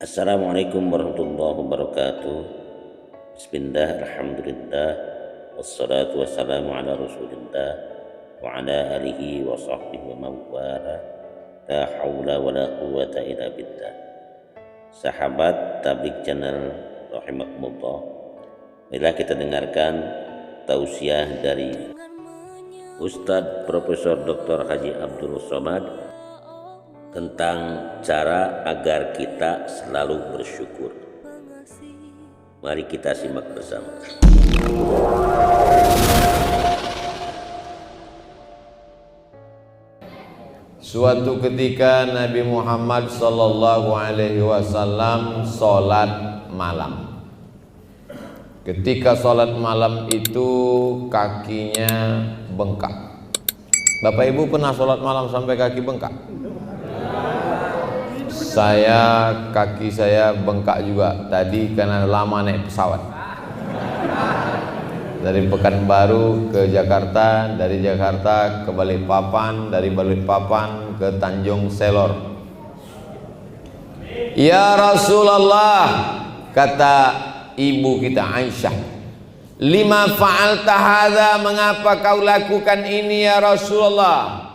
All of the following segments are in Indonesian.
Assalamualaikum warahmatullahi wabarakatuh. Bismillah, alhamdulillah, wassalatu wassalamu ala rasulillah wa ala alihi wa sahbihi wa mawala. La hawla wa la quwata illa billah. Sahabat Tabligh Channel rahimakumullah, bila kita dengarkan tausiah dari Ustadz Profesor Dr. Haji Abdul Somad tentang cara agar kita selalu bersyukur. Mari kita simak bersama. Suatu ketika Nabi Muhammad sallallahu alaihi wasallam salat malam. Ketika salat malam itu kakinya bengkak. Bapak Ibu pernah salat malam sampai kaki bengkak? Kaki saya bengkak juga tadi karena lama naik pesawat dari Pekanbaru ke Jakarta, dari Jakarta ke Balikpapan, dari Balikpapan ke Tanjung Selor. Ya Rasulullah, kata ibu kita Aisyah, lima fa'alta hadza, mengapa kau lakukan ini ya Rasulullah?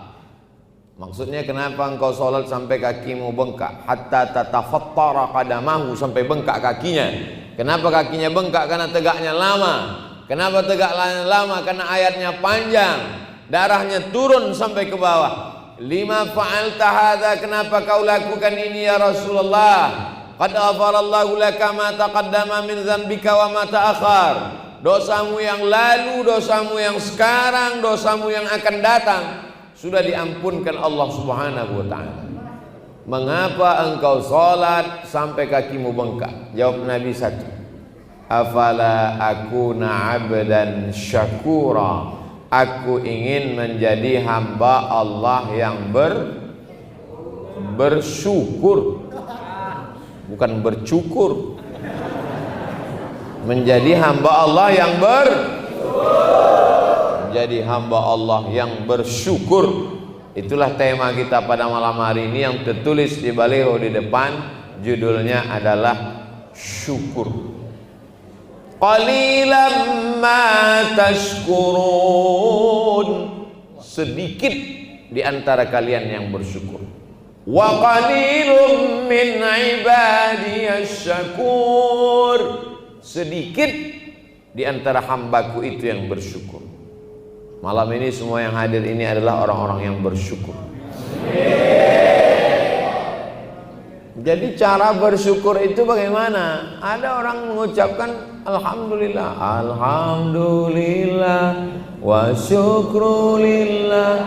Maksudnya kenapa engkau sholat sampai kakimu bengkak? Hatta tatafattara qadamahu, sampai bengkak kakinya. Kenapa kakinya bengkak? Karena tegaknya lama. Kenapa tegaknya lama? Karena ayatnya panjang, darahnya turun sampai ke bawah. Lima fa'alta hadza, kenapa kau lakukan ini ya Rasulullah? Qad ghafarallahu laka ma taqaddama min dzambika wa ma ta'akhkhar. Dosamu yang lalu, dosamu yang sekarang, dosamu yang akan datang sudah diampunkan Allah Subhanahu wa ta'ala. Mengapa engkau sholat sampai kakimu bengkak? Jawab Nabi satu, afala akuna abdan syakura, aku ingin menjadi hamba Allah yang bersyukur, bukan bercukur. Menjadi hamba Allah yang jadi hamba Allah yang bersyukur. Itulah tema kita pada malam hari ini yang tertulis di baliho di depan. Judulnya adalah syukur. Qalilan ma tashkurun, sedikit di antara kalian yang bersyukur. Wa qalilun min ibadiyasy syakur, sedikit di antara hambaku itu yang bersyukur. Malam ini semua yang hadir ini adalah orang-orang yang bersyukur. Jadi cara bersyukur itu bagaimana? Ada orang mengucapkan alhamdulillah, alhamdulillah wa syukrulillah.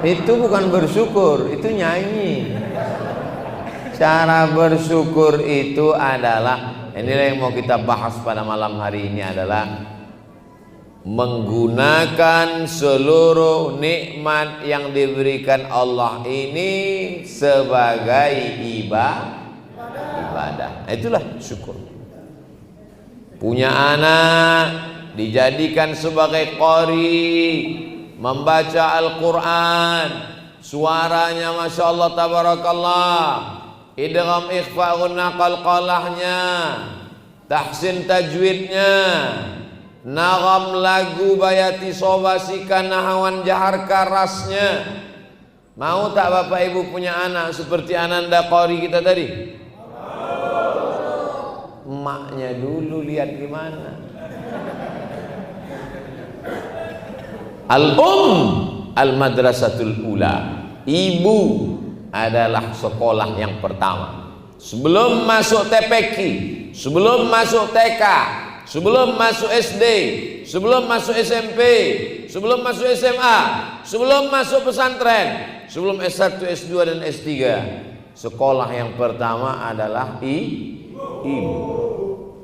Itu bukan bersyukur, itu nyanyi. Cara bersyukur itu adalah, inilah yang mau kita bahas pada malam hari ini, adalah menggunakan seluruh nikmat yang diberikan Allah ini sebagai ibadah. Itulah syukur. Punya anak dijadikan sebagai qari, membaca Al-Quran, suaranya Masya Allah tabarakallah, idgham ikhfa gunna qalqalahnya, tahsin tajwidnya, nagam lagu bayati sobasika nahawan jahar karasnya. Mau tak Bapak Ibu punya anak seperti Ananda Qori kita tadi? Emaknya dulu lihat gimana. Al-madrasatul ula, ibu adalah sekolah yang pertama. Sebelum masuk TPQ, sebelum masuk TK, sebelum masuk SD, sebelum masuk SMP, sebelum masuk SMA, sebelum masuk pesantren, sebelum S1, S2 dan S3, sekolah yang pertama adalah ibu.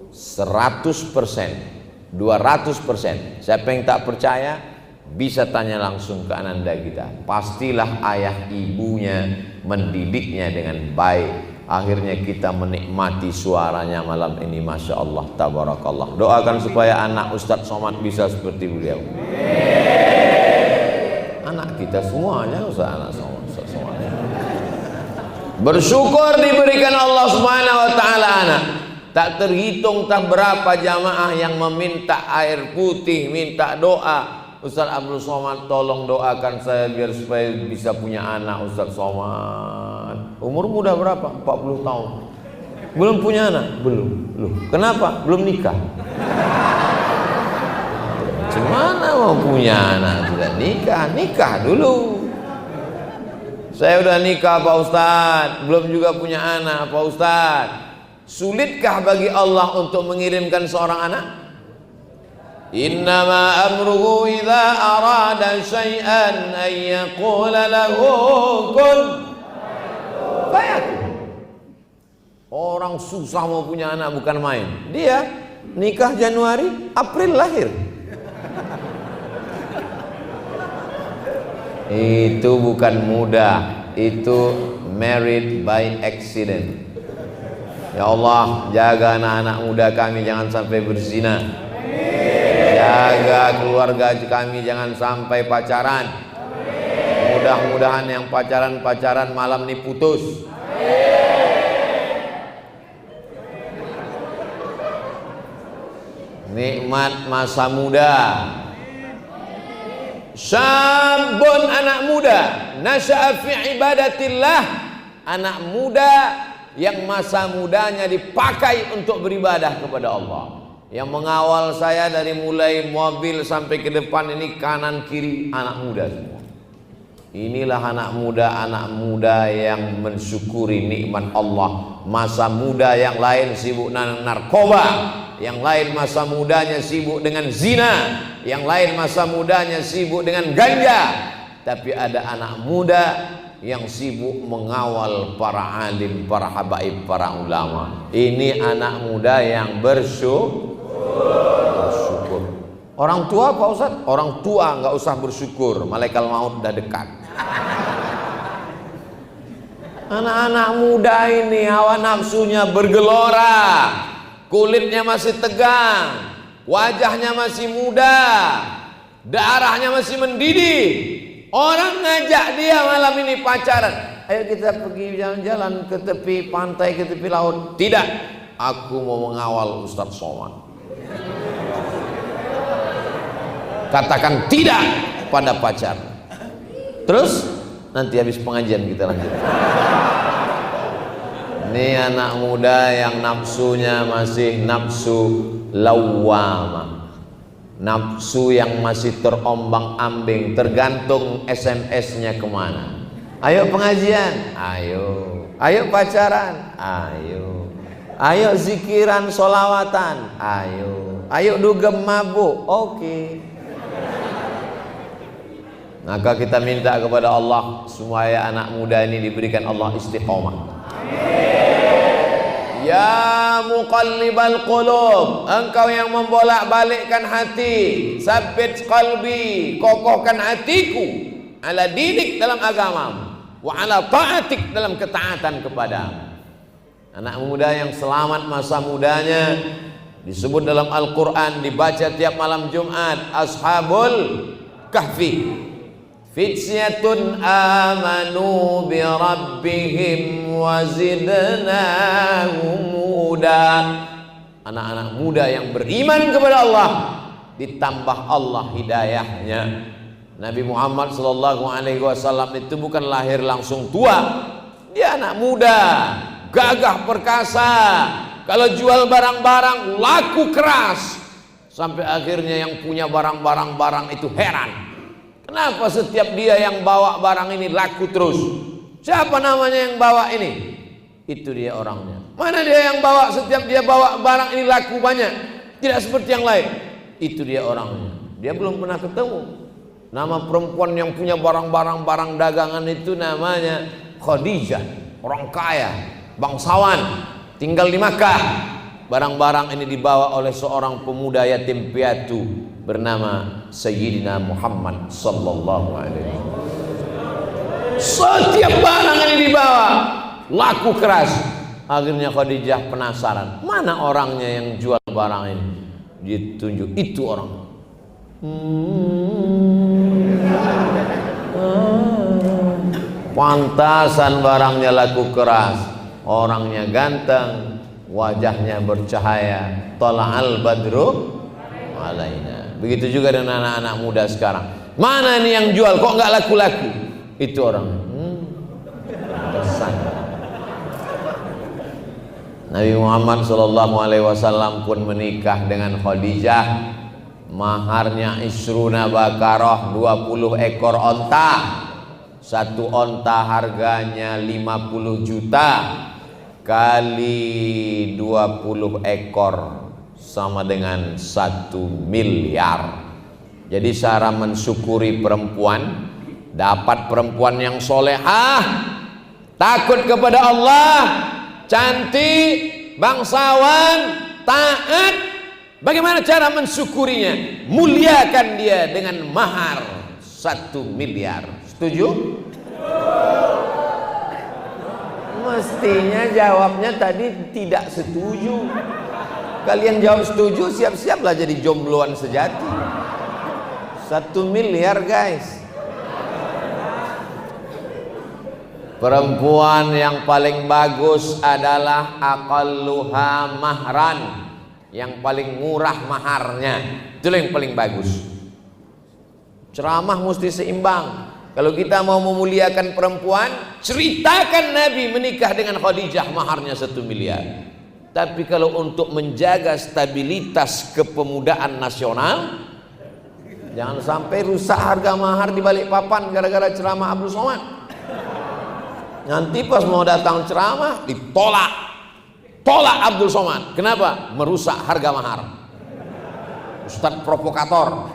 100%, 200%. Siapa yang tak percaya bisa tanya langsung ke Ananda kita. Pastilah ayah ibunya mendidiknya dengan baik. Akhirnya kita menikmati suaranya malam ini. Masya Allah tabarakallah. Doakan supaya anak Ustadz Somad bisa seperti beliau. Anak kita semuanya Ustadz, anak Somad semuanya. Bersyukur diberikan Allah Subhanahu wa taala anak. Tak terhitung tak berapa jamaah yang meminta air putih, minta doa. Ustaz Abdul Somad, tolong doakan saya biar supaya bisa punya anak. Ustaz Somad, umur muda berapa? 40 tahun. Belum punya anak? Belum. Loh, kenapa? Belum nikah. Gimana mau punya anak tidak nikah? Nikah dulu. Saya udah nikah Pak Ustaz, belum juga punya anak Pak Ustaz. Sulitkah bagi Allah untuk mengirimkan seorang anak? Innama amruhu idza arada syai'an an yaqula lahu kun fayakun. Orang susah mau punya anak bukan main. Dia nikah Januari, April lahir. Itu bukan mudah, itu married by accident. Ya Allah, jaga anak-anak muda kami jangan sampai berzina. Jaga keluarga kami jangan sampai pacaran. Mudah-mudahan yang pacaran malam ini putus. Nikmat masa muda. Syabun, anak muda, nasya'a fi ibadatillah, anak muda yang masa mudanya dipakai untuk beribadah kepada Allah. Yang mengawal saya dari mulai mobil sampai ke depan ini kanan kiri anak muda semua. Inilah anak muda yang mensyukuri nikmat Allah. Masa muda yang lain sibuk narkoba, yang lain masa mudanya sibuk dengan zina, yang lain masa mudanya sibuk dengan ganja. Tapi ada anak muda yang sibuk mengawal para alim, para habaib, para ulama. Ini anak muda yang bersyukur. Orang tua Pak Ustaz? Orang tua nggak usah bersyukur, malaikat maut udah dekat. Anak-anak muda ini hawa nafsunya bergelora, kulitnya masih tegang, wajahnya masih muda, darahnya masih mendidih. Orang ngajak dia malam ini pacaran. Ayo kita pergi jalan-jalan ke tepi pantai, ke tepi laut. Tidak, aku mau mengawal Ustaz Somad. Katakan tidak pada pacar. Terus nanti habis pengajian kita lanjut. Ini anak muda yang nafsunya masih nafsu lawwamah, nafsu yang masih terombang-ambing, tergantung SMS-nya kemana. Ayo pengajian, ayo pacaran, ayo zikiran solawatan, ayo dugem mabuk, oke. Maka kita minta kepada Allah supaya anak muda ini diberikan Allah istiqomah. Ya muqallibal qulub, engkau yang membolak-balikkan hati, sabbit qalbi, kokohkan hatiku ala dinik dalam agamamu, wa ala ta'atik dalam ketaatan kepadamu. Anak muda yang selamat masa mudanya disebut dalam Al-Quran, dibaca tiap malam Jumat, Ashabul Kahfi. Fityatun amanu bi rabbihim wa zidnahum huda. Anak-anak muda yang beriman kepada Allah, ditambah Allah hidayahnya. Nabi Muhammad SAW itu bukan lahir langsung tua. Dia anak muda, gagah perkasa. Kalau jual barang-barang laku keras. Sampai akhirnya yang punya barang-barang itu heran. Kenapa setiap dia yang bawa barang ini laku terus? Siapa namanya yang bawa ini? Itu dia orangnya. Mana dia yang bawa, setiap dia bawa barang ini laku banyak, tidak seperti yang lain. Itu dia orangnya. Dia belum pernah ketemu. Nama perempuan yang punya barang-barang dagangan itu namanya Khadijah. Orang kaya, bangsawan, tinggal di Makkah. Barang-barang ini dibawa oleh seorang pemuda yatim piatu bernama Sayyidina Muhammad sallallahu alaihi wasallam. Setiap barang ini dibawa laku keras. Akhirnya Khadijah penasaran, mana orangnya yang jual barang ini? Ditunjuk, itu orang. Pantasan barangnya laku keras, orangnya ganteng, wajahnya bercahaya. Tala'al badru alaina. Begitu juga dengan anak-anak muda sekarang. Mana ini yang jual kok nggak laku-laku? Itu orang. Kesan. Nabi Muhammad SAW pun menikah dengan Khadijah. Maharnya isruna bakarah, 20 ekor onta. Satu onta harganya 50 juta kali 20 ekor sama dengan 1 miliar. Jadi cara mensyukuri perempuan, dapat perempuan yang solehah, takut kepada Allah, cantik, bangsawan, taat. Bagaimana cara mensyukurinya? Muliakan dia dengan mahar 1 miliar. Setuju? Mestinya jawabnya tadi tidak setuju. Kalian jawab setuju, siap-siaplah jadi jombloan sejati. 1 miliar guys. Perempuan yang paling bagus adalah aqalluha mahran, yang paling murah maharnya. Itulah yang paling bagus. Ceramah mesti seimbang. Kalau kita mau memuliakan perempuan, ceritakan Nabi menikah dengan Khadijah, maharnya 1 miliar. Tapi kalau untuk menjaga stabilitas kepemudaan nasional, jangan sampai rusak harga mahar di Balikpapan gara-gara ceramah Abdul Somad. Nanti pas mau datang ceramah ditolak. Tolak Abdul Somad. Kenapa? Merusak harga mahar. Ustadz provokator.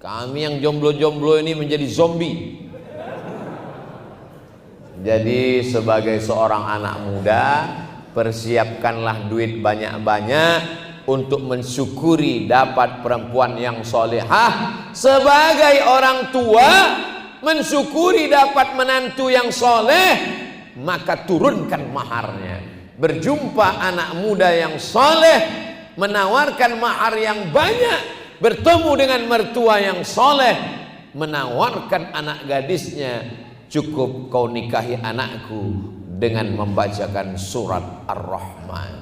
Kami yang jomblo-jomblo ini menjadi zombie. Jadi sebagai seorang anak muda, persiapkanlah duit banyak-banyak untuk mensyukuri dapat perempuan yang solehah. Sebagai orang tua, mensyukuri dapat menantu yang soleh, maka turunkan maharnya. Berjumpa anak muda yang soleh, menawarkan mahar yang banyak. Bertemu dengan mertua yang soleh, menawarkan anak gadisnya, cukup kau nikahi anakku dengan membacakan surat Ar-Rahman.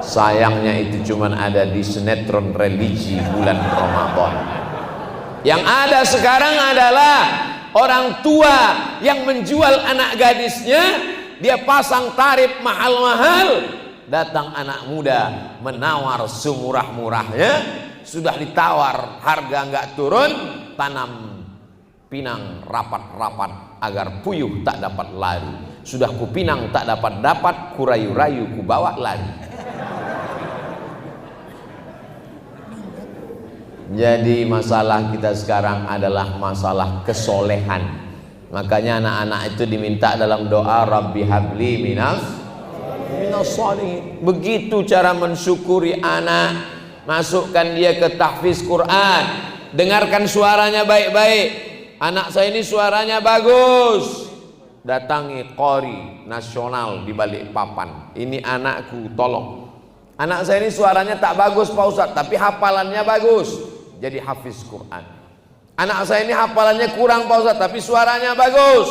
Sayangnya itu cuma ada di sinetron religi bulan Ramadan. Yang ada sekarang adalah orang tua yang menjual anak gadisnya, dia pasang tarif mahal-mahal. Datang anak muda menawar semurah-murahnya, sudah ditawar harga nggak turun, tanam pinang rapat-rapat agar puyuh tak dapat lari. Sudah kupinang tak dapat, kurayu-rayu ku bawa lari. Jadi masalah kita sekarang adalah masalah kesolehan. Makanya anak-anak itu diminta dalam doa, Rabbi habli minas sholihin. Begitu cara mensyukuri anak. Masukkan dia ke tahfiz Quran, dengarkan suaranya baik-baik. Anak saya ini suaranya bagus, datangi qori nasional di Balikpapan. Ini anakku, tolong. Anak saya ini suaranya tak bagus Pak Ustadz, tapi hafalannya bagus, jadi hafiz Quran. Anak saya ini hafalannya kurang Pak Ustadz, tapi suaranya bagus,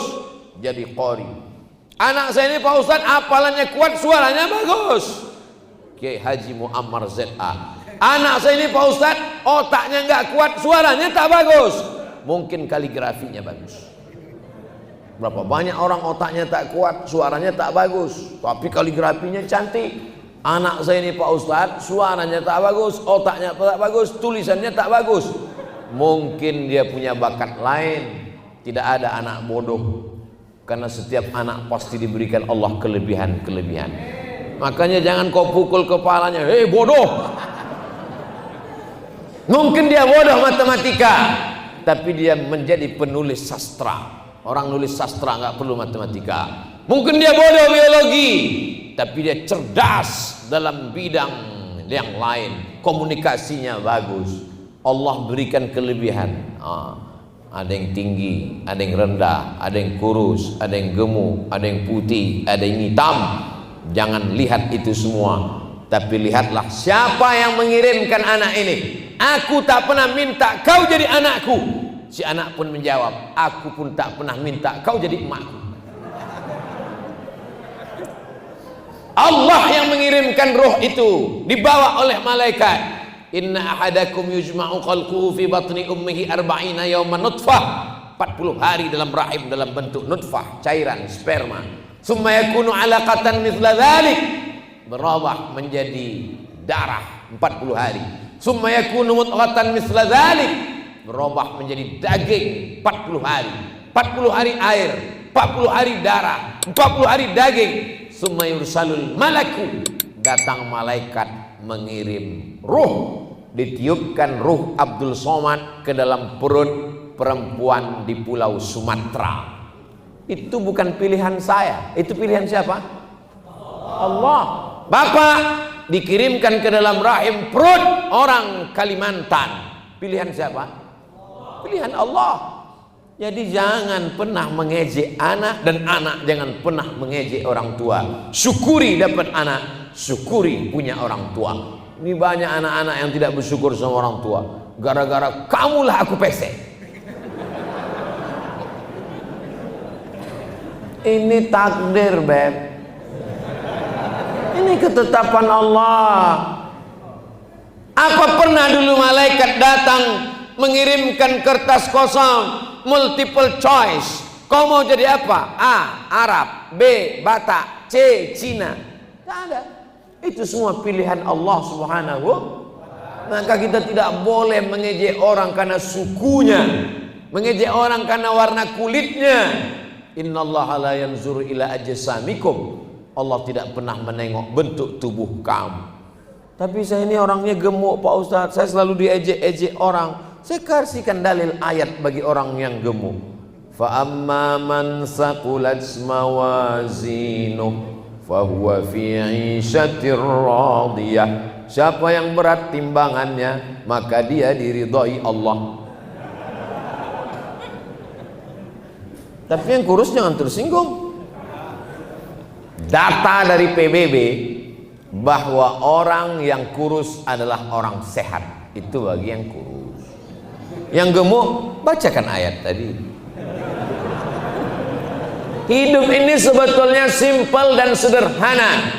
jadi qori. Anak saya ini Pak Ustadz hafalannya kuat, suaranya bagus, Kiai Haji Muammar ZA. Anak saya ini Pak Ustadz otaknya nggak kuat, suaranya tak bagus, mungkin kaligrafinya bagus. Berapa banyak orang otaknya tak kuat, suaranya tak bagus, tapi kaligrafinya cantik. Anak saya ini Pak Ustadz suaranya tak bagus, otaknya tak bagus, tulisannya tak bagus. Mungkin dia punya bakat lain. Tidak ada anak bodoh, karena setiap anak pasti diberikan Allah kelebihan-kelebihan. Makanya jangan kau pukul kepalanya, hei bodoh. Mungkin dia bodoh matematika, tapi dia menjadi penulis sastra. Orang nulis sastra nggak perlu matematika. Mungkin dia bodoh biologi, tapi dia cerdas dalam bidang yang lain, komunikasinya bagus. Allah berikan kelebihan. Ada yang tinggi, ada yang rendah, ada yang kurus, ada yang gemuk, ada yang putih, ada yang hitam. Jangan lihat itu semua, tapi lihatlah siapa yang mengirimkan anak ini. Aku tak pernah minta kau jadi anakku. Si anak pun menjawab, aku pun tak pernah minta kau jadi emakku. Allah yang mengirimkan ruh itu dibawa oleh malaikat. Inna ahadakum yujma'u khalquhu fi batni ummihi arba'ina yawman nutfah. 40 hari dalam rahim dalam bentuk nutfah, cairan sperma. Summa yakunu 'alaqatan mithla dzalik, berubah menjadi darah 40 hari. Summa yakunu mudghatan mithla dzalik, berubah menjadi daging 40 hari. 40 hari air, 40 hari darah, 40 hari daging. Summa yursalul malaku, datang malaikat mengirim ruh. Ditiupkan ruh Abdul Somad ke dalam perut perempuan di pulau Sumatera. Itu bukan pilihan saya, itu pilihan siapa? Allah. Bapak dikirimkan ke dalam rahim perut orang Kalimantan. Pilihan siapa? Pilihan Allah. Jadi jangan pernah mengejek anak, dan anak jangan pernah mengejek orang tua. Syukuri dapat anak, syukuri punya orang tua. Ini banyak anak-anak yang tidak bersyukur sama orang tua. Gara-gara kamulah aku pesek. Ini takdir, Beb. Ini ketetapan Allah. Apa pernah dulu malaikat datang mengirimkan kertas kosong, multiple choice, kau mau jadi apa? A. Arab, B. Batak, C. Cina. Tidak ada. Itu semua pilihan Allah Subhanahu. Maka kita tidak boleh mengejek orang karena sukunya, mengejek orang karena warna kulitnya. Innallaha la yanzuru ila ajsamikum. Allah tidak pernah menengok bentuk tubuh kamu. Tapi saya ini orangnya gemuk, Pak Ustadz. Saya selalu diejek-ejek orang. Saya kasihkan dalil ayat bagi orang yang gemuk. Fa amma man saqulat mawazinuh fahuwa fi 'ishatir radiyah. Siapa yang berat timbangannya, maka dia diridhai Allah. Tapi yang kurus jangan tersinggung. Data dari PBB bahwa orang yang kurus adalah orang sehat. Itu bagi yang kurus. Yang gemuk, bacakan ayat tadi. Hidup ini sebetulnya simpel dan sederhana.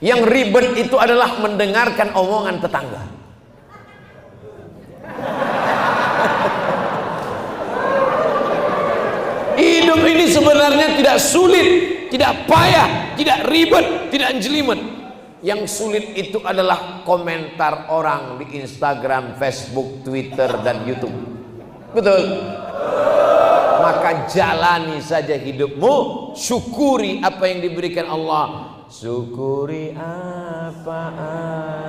Yang ribet itu adalah mendengarkan omongan tetangga. Hidup ini sebenarnya tidak sulit, tidak payah, tidak ribet, tidak jelimet. Yang sulit itu adalah komentar orang di Instagram, Facebook, Twitter, dan YouTube. Betul? Maka jalani saja hidupmu, syukuri apa yang diberikan Allah. Syukuri apa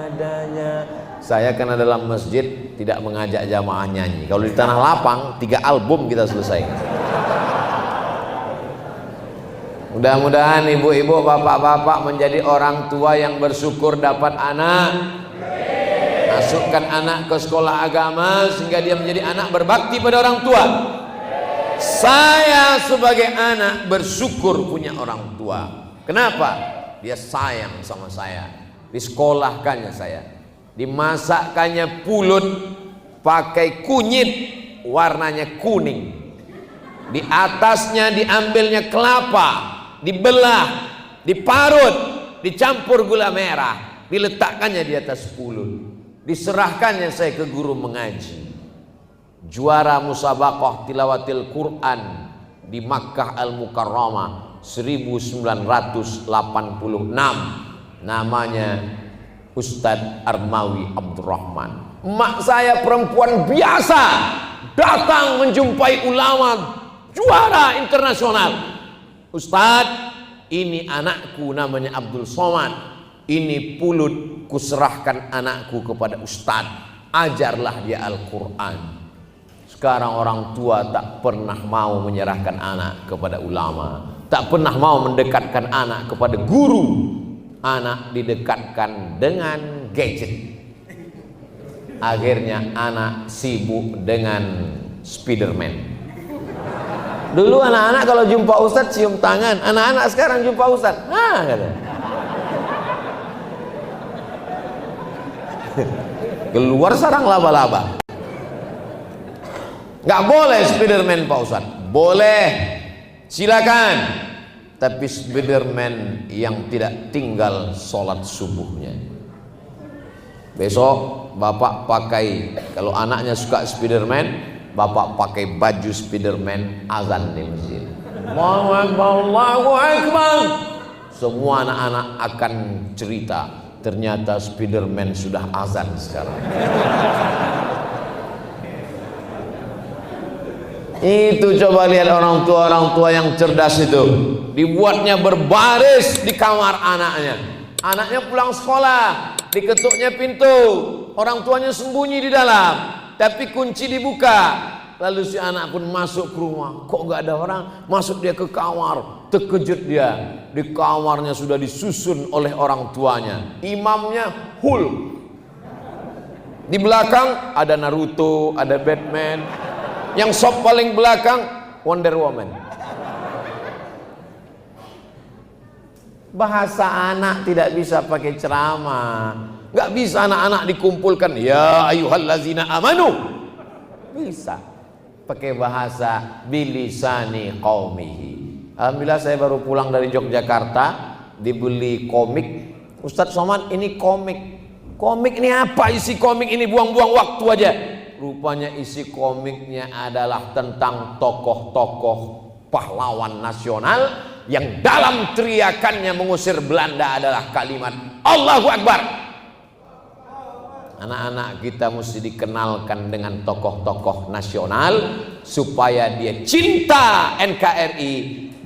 adanya. Saya karena dalam masjid tidak mengajak jamaah nyanyi. Kalau di tanah lapang 3 album kita selesai. Mudah-mudahan ibu-ibu, bapak-bapak menjadi orang tua yang bersyukur dapat anak. Masukkan anak ke sekolah agama sehingga dia menjadi anak berbakti pada orang tua. Saya sebagai anak bersyukur punya orang tua. Kenapa? Dia sayang sama saya. Disekolahkannya saya. Dimasakkannya pulut pakai kunyit warnanya kuning. Di atasnya diambilnya kelapa, dibelah, diparut, dicampur gula merah, diletakkannya di atas pulut. Diserahkannya saya ke guru mengaji. Juara musabaqah tilawatil Quran di Makkah Al-Mukarramah 1986. Namanya Ustadz Armawi Abdurrahman. Emak saya perempuan biasa datang menjumpai ulama juara internasional. Ustadz, ini anakku namanya Abdul Somad. Ini pulut kuserahkan anakku kepada Ustadz. Ajarlah dia Al-Quran. Sekarang orang tua tak pernah mau menyerahkan anak kepada ulama, tak pernah mau mendekatkan anak kepada guru. Anak didekatkan dengan gadget. Akhirnya anak sibuk dengan Spiderman. Dulu anak-anak kalau jumpa Ustadz cium tangan. Anak-anak sekarang jumpa Ustadz, nah kata. Keluar sarang laba-laba. Nggak boleh Spiderman Pak Ustadz. Boleh, silakan. Tapi Spiderman yang tidak tinggal sholat subuhnya. Besok bapak pakai, kalau anaknya suka Spiderman, bapak pakai baju Spiderman, azan di masjid. Allahu Akbar, Allahu Akbar. Semua anak-anak akan cerita, ternyata Spiderman sudah azan sekarang. Itu coba lihat orang tua yang cerdas itu, dibuatnya berbaris di kamar anaknya. Anaknya pulang sekolah, diketuknya pintu, orang tuanya sembunyi di dalam, tapi kunci dibuka. Lalu si anak pun masuk ke rumah, kok nggak ada orang? Masuk dia ke kamar, terkejut dia. Di kamarnya sudah disusun oleh orang tuanya. Imamnya Hulk. Di belakang ada Naruto, ada Batman. Yang sop paling belakang Wonder Woman. Bahasa anak tidak bisa pakai ceramah. Nggak bisa anak-anak dikumpulkan, ya ayyuhallazina amanu. Bisa pakai bahasa bilisani qaumihi. Alhamdulillah saya baru pulang dari Yogyakarta, dibeli komik. Ustadz Somad, ini komik. Komik ini apa isi komik ini? Buang-buang waktu aja. Rupanya isi komiknya adalah tentang tokoh-tokoh pahlawan nasional yang dalam teriakannya mengusir Belanda adalah kalimat Allahu Akbar. Anak-anak kita mesti dikenalkan dengan tokoh-tokoh nasional supaya dia cinta NKRI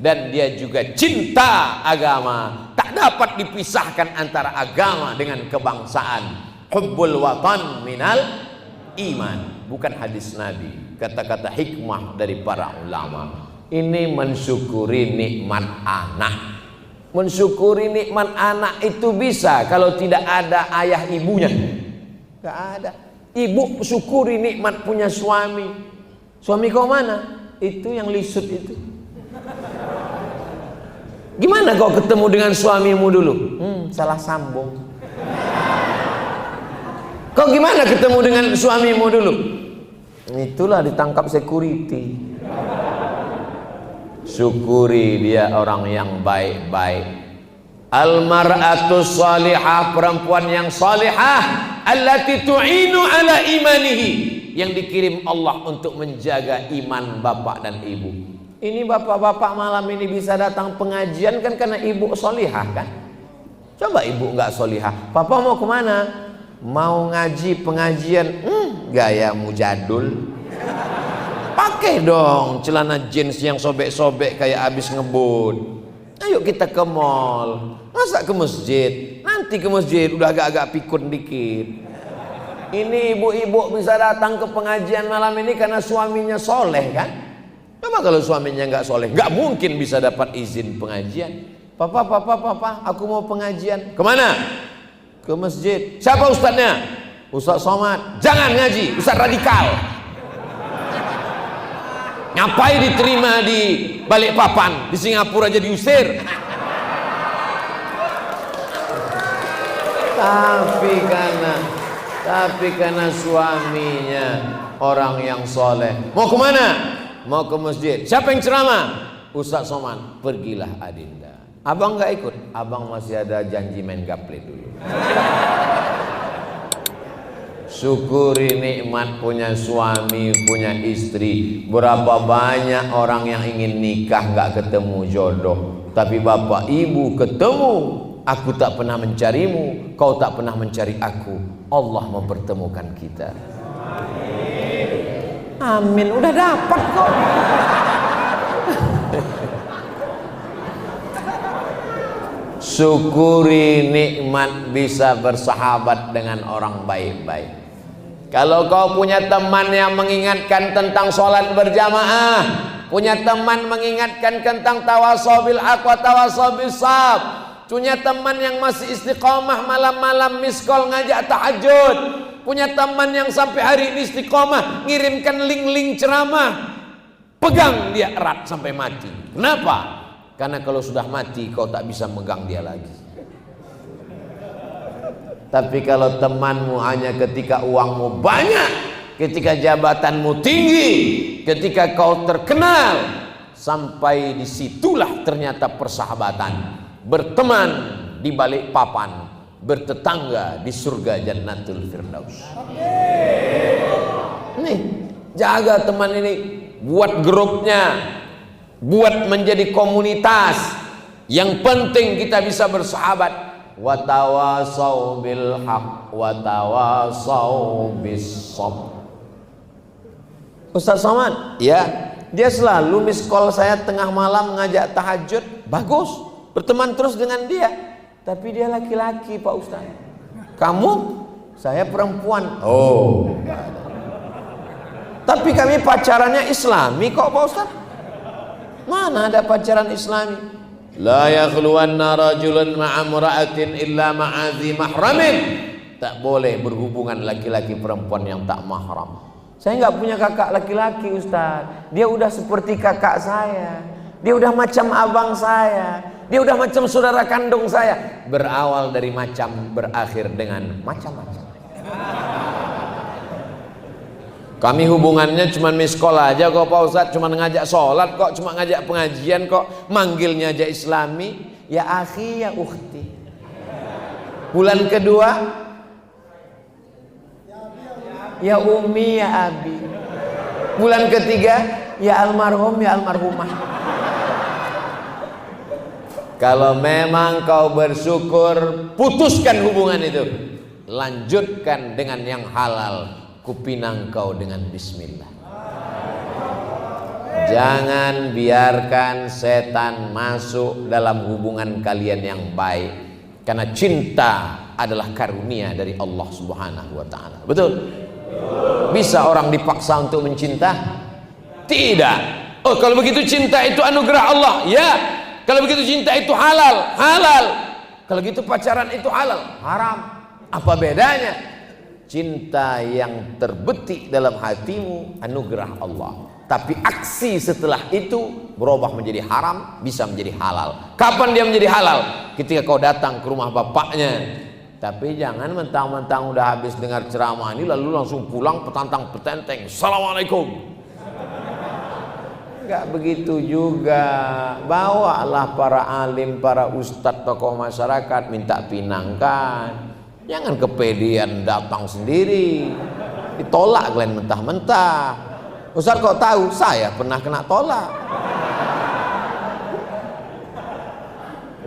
dan dia juga cinta agama. Tak dapat dipisahkan antara agama dengan kebangsaan. Hubbul watan minal iman, bukan hadis Nabi, kata-kata hikmah dari para ulama. Ini mensyukuri nikmat anak. Mensyukuri nikmat anak itu bisa kalau tidak ada ayah ibunya. Gak ada. Ibu syukuri nikmat punya suami. Suami kau mana? Itu yang lisut itu. Gimana kau ketemu dengan suamimu dulu? Salah sambung. Kau gimana ketemu dengan suamimu dulu? Itulah ditangkap security. Syukuri dia orang yang baik-baik. Al-mar'atus salihah, perempuan yang salihah, allati tu'inu ala imanihi, yang dikirim Allah untuk menjaga iman bapak dan ibu. Ini bapak-bapak malam ini bisa datang pengajian kan karena ibu salihah kan? Coba ibu nggak salihah, papa mau kemana? Mau ngaji pengajian, gayamu jadul. Pakai dong celana jeans yang sobek-sobek kayak habis ngebut. Ayo kita ke mall. Masa ke masjid? Nanti ke masjid udah agak-agak pikun dikit. Ini ibu-ibu bisa datang ke pengajian malam ini karena suaminya soleh kan? Coba kalau suaminya nggak soleh, nggak mungkin bisa dapat izin pengajian. Papa, aku mau pengajian. Kemana? Ke masjid. Siapa ustadznya? Ustadz Somad. Jangan ngaji, ustadz radikal. Ngapain diterima di Balikpapan, di Singapura aja diusir. Tapi karena suaminya orang yang soleh. Mau kemana? Mau ke masjid. Siapa yang ceramah? Ustadz Somad. Pergilah Adinda. Abang nggak ikut. Abang masih ada janji main gaple dulu. Syukuri nikmat punya suami, punya istri. Berapa banyak orang yang ingin nikah nggak ketemu jodoh, tapi bapak ibu ketemu. Aku tak pernah mencarimu, kau tak pernah mencari aku. Allah mempertemukan kita. Amin. Udah dapat kok. Syukuri nikmat bisa bersahabat dengan orang baik-baik. Kalau kau punya teman yang mengingatkan tentang sholat berjamaah, punya teman mengingatkan tentang tawasobil haq wa tawasobil sab, punya teman yang masih istiqomah malam-malam miskol ngajak tahajud, punya teman yang sampai hari ini istiqomah ngirimkan link-link ceramah, pegang dia erat sampai mati. Kenapa? Karena kalau sudah mati kau tak bisa megang dia lagi. Tapi kalau temanmu hanya ketika uangmu banyak, ketika jabatanmu tinggi, ketika kau terkenal, sampai disitulah ternyata persahabatan. Berteman di balik papan, bertetangga di surga Jannatul Firdaus. Nih, jaga teman ini, buat grupnya, buat menjadi komunitas. Yang penting kita bisa bersahabat. Watawasau bil haq, watawasau bis sabr. Ustaz Somad, ya, dia selalu miss call saya tengah malam ngajak tahajud. Bagus, berteman terus dengan dia. Tapi dia laki-laki Pak Ustaz. Kamu? Saya perempuan. Oh. Tapi kami pacarannya Islami kok Pak Ustaz. Mana ada pacaran Islami? La yakhluwanna rajulun ma'amra'atin illa ma'adhi mahramin. Tak boleh berhubungan laki-laki perempuan yang tak mahram. Saya nggak punya kakak laki-laki Ustaz. Dia udah seperti kakak saya. Dia udah macam abang saya. Dia udah macam saudara kandung saya. Berawal dari macam, berakhir dengan macam-macam. Kami hubungannya cuma miss call aja kok Pak Ustaz. Cuma ngajak sholat kok, cuma ngajak pengajian kok. Manggilnya aja Islami. Ya akhi, ya ukhti. Bulan kedua, ya umi, ya abi. Bulan ketiga, ya almarhum, ya almarhumah. Kalau memang kau bersyukur, putuskan hubungan itu. Lanjutkan dengan yang halal. Kupinang kau dengan bismillah. Jangan biarkan setan masuk dalam hubungan kalian yang baik. Karena cinta adalah karunia dari Allah Subhanahu wa ta'ala. Betul? Bisa orang dipaksa untuk mencinta? Tidak. Oh, kalau begitu cinta itu anugerah Allah. Ya. Kalau begitu cinta itu halal. Halal. Kalau gitu pacaran itu halal. Haram. Apa bedanya? Cinta yang terbetik dalam hatimu anugerah Allah. Tapi aksi setelah itu berubah menjadi haram, bisa menjadi halal. Kapan dia menjadi halal? Ketika kau datang ke rumah bapaknya. Tapi jangan mentang-mentang udah habis dengar ceramah ini lalu langsung pulang petantang petenteng. Assalamualaikum. Enggak begitu juga. Bawalah para alim, para ustadz, tokoh masyarakat, minta pinangkan. Jangan kepedean datang sendiri. Ditolak kalian mentah-mentah. Ustaz kok tahu? Saya pernah kena tolak.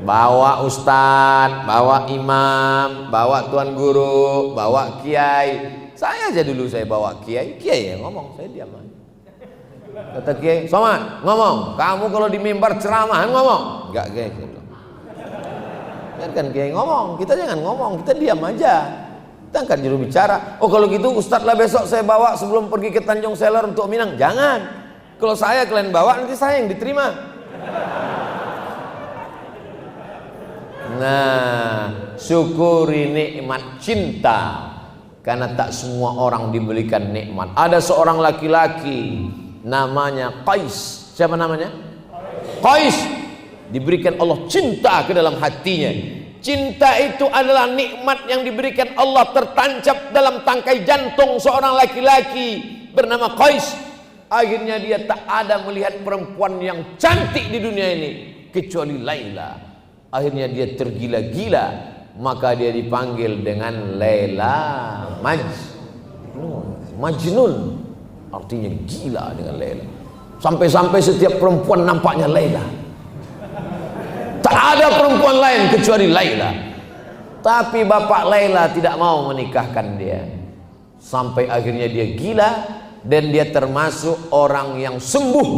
Bawa ustaz, bawa imam, bawa tuan guru, bawa kiai. Saya aja dulu saya bawa kiai. Kiai yang ngomong, saya diam aja. Kata kiai, Somad ngomong. Kamu kalau di mimbar ceramah ngomong. Enggak kiai. Kan kiai ngomong, kita jangan ngomong, kita diam aja. Kita angkat juru bicara. Oh kalau gitu Ustadz lah besok saya bawa sebelum pergi ke Tanjung Seler untuk Minang. Jangan. Kalau saya kalian bawa nanti saya yang diterima. Nah, syukuri nikmat cinta. Karena tak semua orang diberikan nikmat. Ada seorang laki-laki namanya Qais. Siapa namanya? Qais. Diberikan Allah cinta ke dalam hatinya. Cinta itu adalah nikmat yang diberikan Allah tertancap dalam tangkai jantung seorang laki-laki bernama Qais. Akhirnya dia tak ada melihat perempuan yang cantik di dunia ini kecuali Laila. Akhirnya dia tergila-gila, maka dia dipanggil dengan Laila Majnun. Artinya gila dengan Laila. Sampai-sampai setiap perempuan nampaknya Laila. Tak ada perempuan lain kecuali Laila. Tapi bapak Laila tidak mau menikahkan dia. Sampai akhirnya dia gila. Dan dia termasuk orang yang sembuh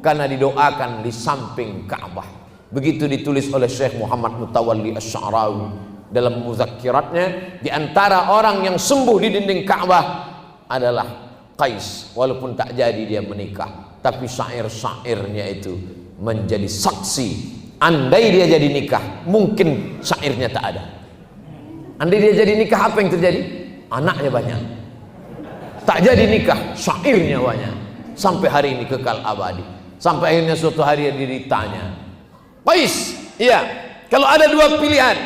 karena didoakan di samping Ka'bah. Begitu ditulis oleh Syekh Muhammad Mutawalli Asy-Sya'rawi dalam muzakkiratnya. Di antara orang yang sembuh di dinding Ka'bah adalah Qais. Walaupun tak jadi dia menikah, tapi syair-syairnya itu menjadi saksi. Andai dia jadi nikah, mungkin syairnya tak ada. Andai dia jadi nikah, apa yang terjadi? Anaknya banyak. Tak jadi nikah, syairnya banyak. Sampai hari ini kekal abadi. Sampai akhirnya suatu hari dia ditanya, Qais, iya, kalau ada dua pilihan,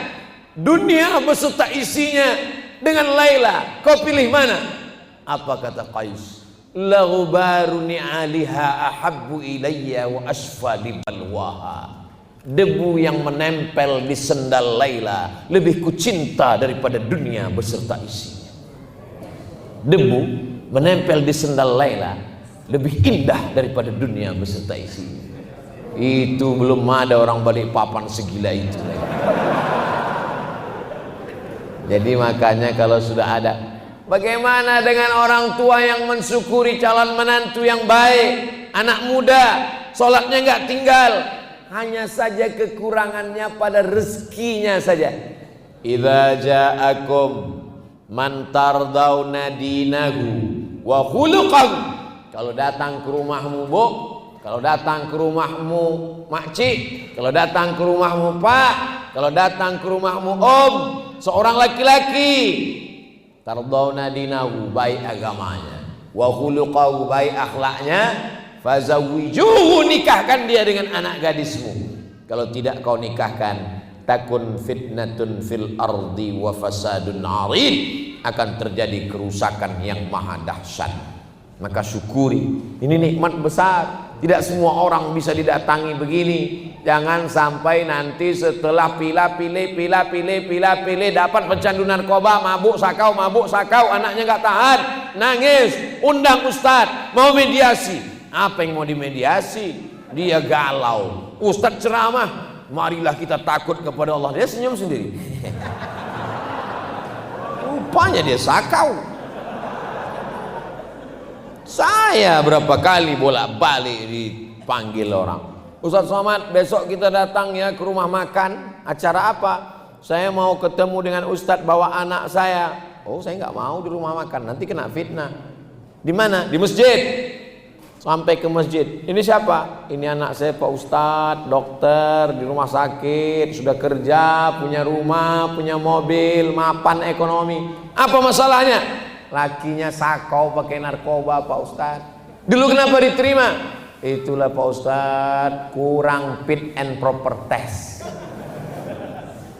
dunia beserta isinya dengan Laila, kau pilih mana? Apa kata Qais? La ghubaru ni'aliha ahabbu ilayya wa asfa li balwaha. Debu yang menempel di sendal Laila lebih kucinta daripada dunia beserta isinya. Debu menempel di sendal Laila lebih indah daripada dunia beserta isinya. Itu belum ada orang Balikpapan segila itu. Jadi makanya kalau sudah ada, bagaimana dengan orang tua yang mensyukuri calon menantu yang baik, anak muda, sholatnya nggak tinggal, hanya saja kekurangannya pada rezekinya saja. Idza ja'akum man tardawna dinahu wa khuluqahu. Kalau datang ke rumahmu, Bu, kalau datang ke rumahmu makcik, kalau datang ke rumahmu Pak, kalau datang ke rumahmu Om, seorang laki-laki, tardawna dinahu, baik agamanya, wa khuluqahu, baik akhlaknya, fazawwijuhu, nikahkan dia dengan anak gadismu. Kalau tidak kau nikahkan, takun fitnatun fil ardi wa fasadun arid, akan terjadi kerusakan yang maha dahsyat. Maka syukuri, ini nikmat besar. Tidak semua orang bisa didatangi begini. Jangan sampai nanti setelah pilih dapat pecandu narkoba, mabuk sakau, anaknya nggak tahan, nangis, undang ustadz, mau mediasi. Apa yang mau dimediasi? Dia galau. Ustadz ceramah, marilah kita takut kepada Allah. Dia senyum sendiri. Rupanya dia sakau. Saya berapa kali bolak-balik dipanggil orang. Ustaz Somad, besok kita datang ya ke rumah makan. Acara apa? Saya mau ketemu dengan Ustadz bawa anak saya. Oh, saya nggak mau di rumah makan, nanti kena fitnah. Di mana? Di masjid. Sampai ke masjid. Ini siapa? Ini anak saya Pak Ustadz, dokter di rumah sakit, sudah kerja, punya rumah, punya mobil, mapan ekonomi. Apa masalahnya? Lakinya sakau pakai narkoba Pak Ustadz. Dulu kenapa diterima? Itulah Pak Ustadz, kurang fit and proper test.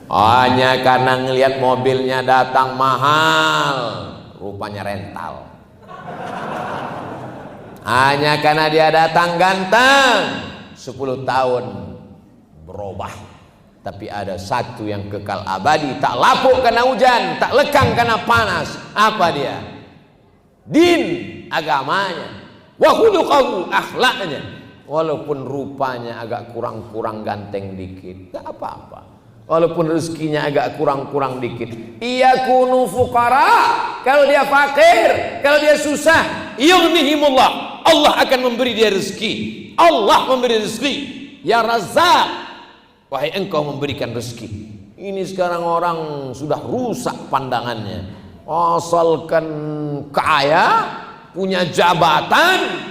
Hanya karena ngelihat mobilnya datang mahal, rupanya rental. Hanya karena dia datang ganteng, 10 tahun berubah. Tapi ada satu yang kekal abadi, tak lapuk karena hujan, tak lekang karena panas. Apa dia? Din, agamanya. Wa khuluquhu, akhlaknya. Walaupun rupanya agak kurang-kurang ganteng dikit, tak apa-apa. Walaupun rezekinya agak kurang-kurang dikit. Iyakunu fuqara, kalau dia fakir, kalau dia susah, yughnihimullah, Allah akan memberi dia rezeki. Allah memberi rezeki. Ya Razzaq, wahai engkau memberikan rezeki. Ini sekarang orang sudah rusak pandangannya. Asalkan kaya, punya jabatan,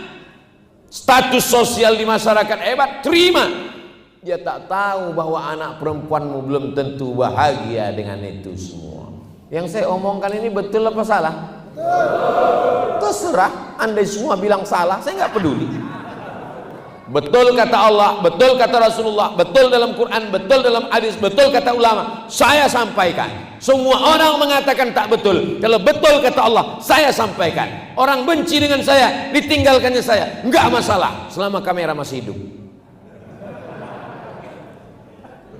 status sosial di masyarakat hebat, terima. Dia tak tahu bahwa anak perempuanmu belum tentu bahagia dengan itu semua. Yang saya omongkan ini betul apa salah? Terserah, andai semua bilang salah, saya nggak peduli. Betul kata Allah, betul kata Rasulullah, betul dalam Quran, betul dalam hadis, betul kata ulama, saya sampaikan. Semua orang mengatakan tak betul. Kalau betul kata Allah, saya sampaikan. Orang benci dengan saya, ditinggalkannya saya, enggak masalah selama kamera masih hidup.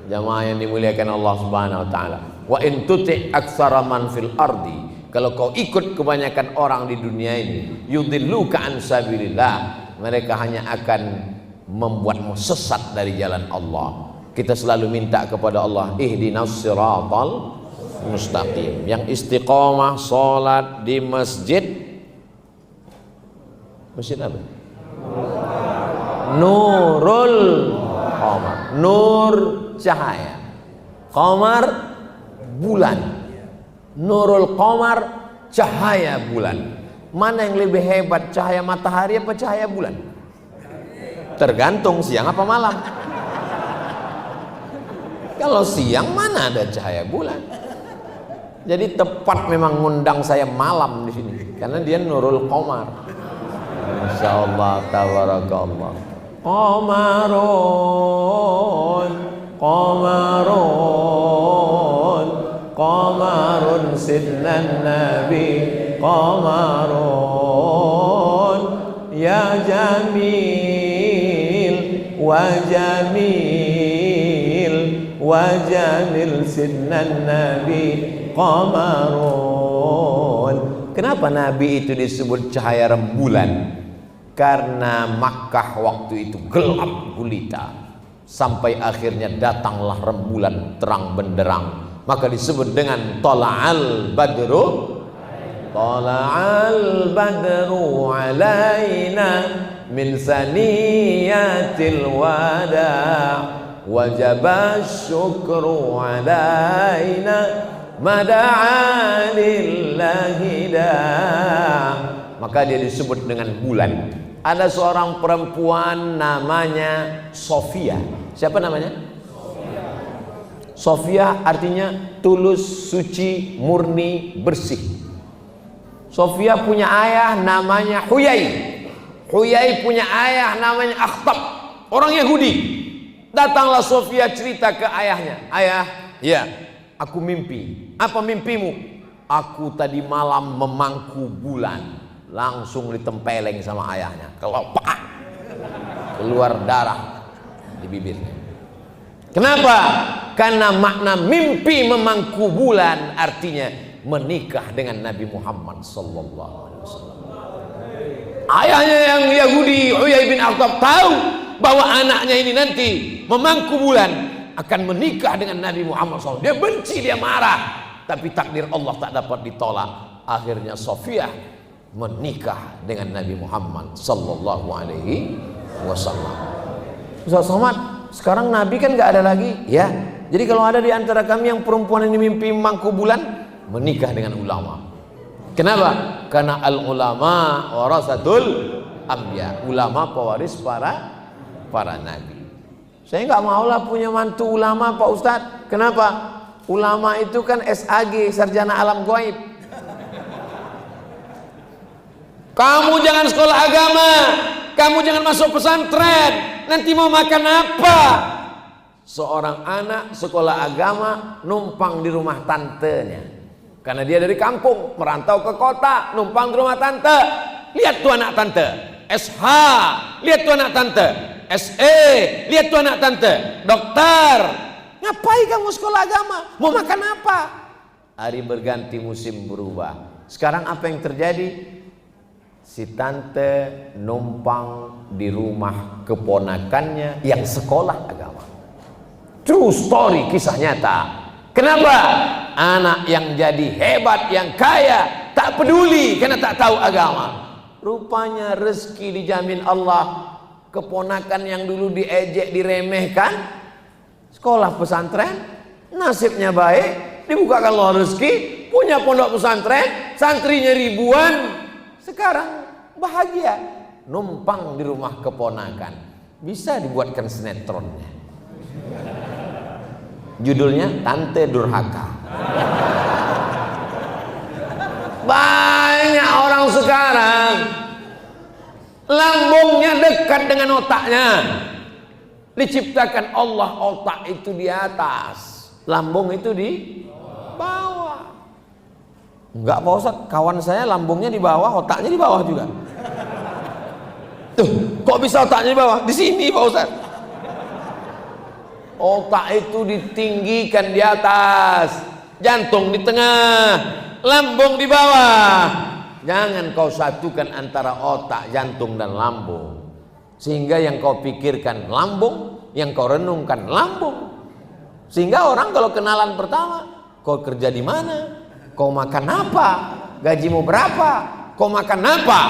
Jamaah yang dimuliakan Allah Subhanahu wa taala. Wa in tuti' aktsara man fil ardi, kalau kau ikut kebanyakan orang di dunia ini, yudilluka an sabilillah, mereka hanya akan membuatmu sesat dari jalan Allah. Kita selalu minta kepada Allah, ihdinas siratal mustaqim. Yang istiqomah salat di masjid. Masjid apa? Nurul Qamar. Nur cahaya. Qamar bulan. Nurul Qamar cahaya bulan. Mana yang lebih hebat, cahaya matahari apa cahaya bulan? Tergantung siang apa malam. Kalau siang mana ada cahaya bulan. Jadi tepat memang ngundang saya malam di sini karena dia Nurul Qamar. Masya Allah, tabarakallah. Qamarun, qamarun, qamarun sidnan nabi. qamarun ya jamil wa jamil wa jamil sidnan nabi qamarun. Kenapa Nabi itu disebut cahaya rembulan? Karena Makkah waktu itu gelap gulita, sampai akhirnya datanglah rembulan terang benderang, maka disebut dengan tala'al badru. Tala'al badru alaina min saniyatil wada' wajaba syukru alaina mada'a lillahi da'. Maka dia disebut dengan bulan. Ada seorang perempuan namanya Sofia. Siapa namanya? Sofia artinya tulus, suci, murni, bersih. Sofia punya ayah namanya Huyai. Huyai punya ayah namanya Akhtab, orang Yahudi. Datanglah Sofia cerita ke ayahnya. Ayah, ya, aku mimpi. Apa mimpimu? Aku tadi malam memangku bulan. Langsung ditempeleng sama ayahnya. Kelopak, keluar darah di bibirnya. Kenapa? Karena makna mimpi memangku bulan artinya menikah dengan Nabi Muhammad sallallahu alaihi wasallam. Ayahnya yang Yahudi, Huyai bin Akhtab, tahu bahwa anaknya ini nanti memangku bulan akan menikah dengan Nabi Muhammad SAW. Dia benci, dia marah, tapi takdir Allah tak dapat ditolak. Akhirnya Sofia menikah dengan Nabi Muhammad sallallahu alaihi wasallam. Ustaz Somad, sekarang Nabi kan nggak ada lagi, ya. Jadi kalau ada di antara kami yang perempuan ini mimpi mangku bulan, menikah dengan ulama. Kenapa? Karena al ulama warasatul anbiya. Ulama pewaris para nabi. Saya nggak maulah punya mantu ulama, Pak Ustadz. Kenapa? Ulama itu kan SAG, sarjana alam gaib. Kamu jangan sekolah agama, kamu jangan masuk pesantren, nanti mau makan apa? Seorang anak sekolah agama numpang di rumah tantenya, karena dia dari kampung merantau ke kota, numpang di rumah tante. Lihat tuh anak tante, SH, lihat tuh anak tante, SE, lihat tuh anak tante, dokter. Ngapain kamu sekolah agama? Mau makan apa? Hari berganti, musim berubah. Sekarang apa yang terjadi? Si tante numpang di rumah keponakannya yang sekolah agama. True story, kisah nyata. Kenapa? Anak yang jadi hebat, yang kaya, tak peduli karena tak tahu agama. Rupanya rezeki dijamin Allah. Keponakan yang dulu diejek, diremehkan, sekolah pesantren, nasibnya baik, dibukakan Allah rezeki, punya pondok pesantren, santrinya ribuan. Sekarang bahagia, numpang di rumah keponakan. Bisa dibuatkan sinetronnya. Judulnya Tante Durhaka. Banyak orang sekarang lambungnya dekat dengan otaknya. Diciptakan Allah otak itu di atas, lambung itu di bawah. Enggak Pak Ustadz, kawan saya lambungnya di bawah, otaknya di bawah juga. Tuh, kok bisa otaknya di bawah? Di sini Pak Ustadz. Otak itu ditinggikan di atas, jantung di tengah, lambung di bawah. Jangan kau satukan antara otak, jantung dan lambung, sehingga yang kau pikirkan lambung, yang kau renungkan lambung. Sehingga orang kalau kenalan pertama, kau kerja di mana? Kau makan apa? Gajimu berapa? Kau makan apa?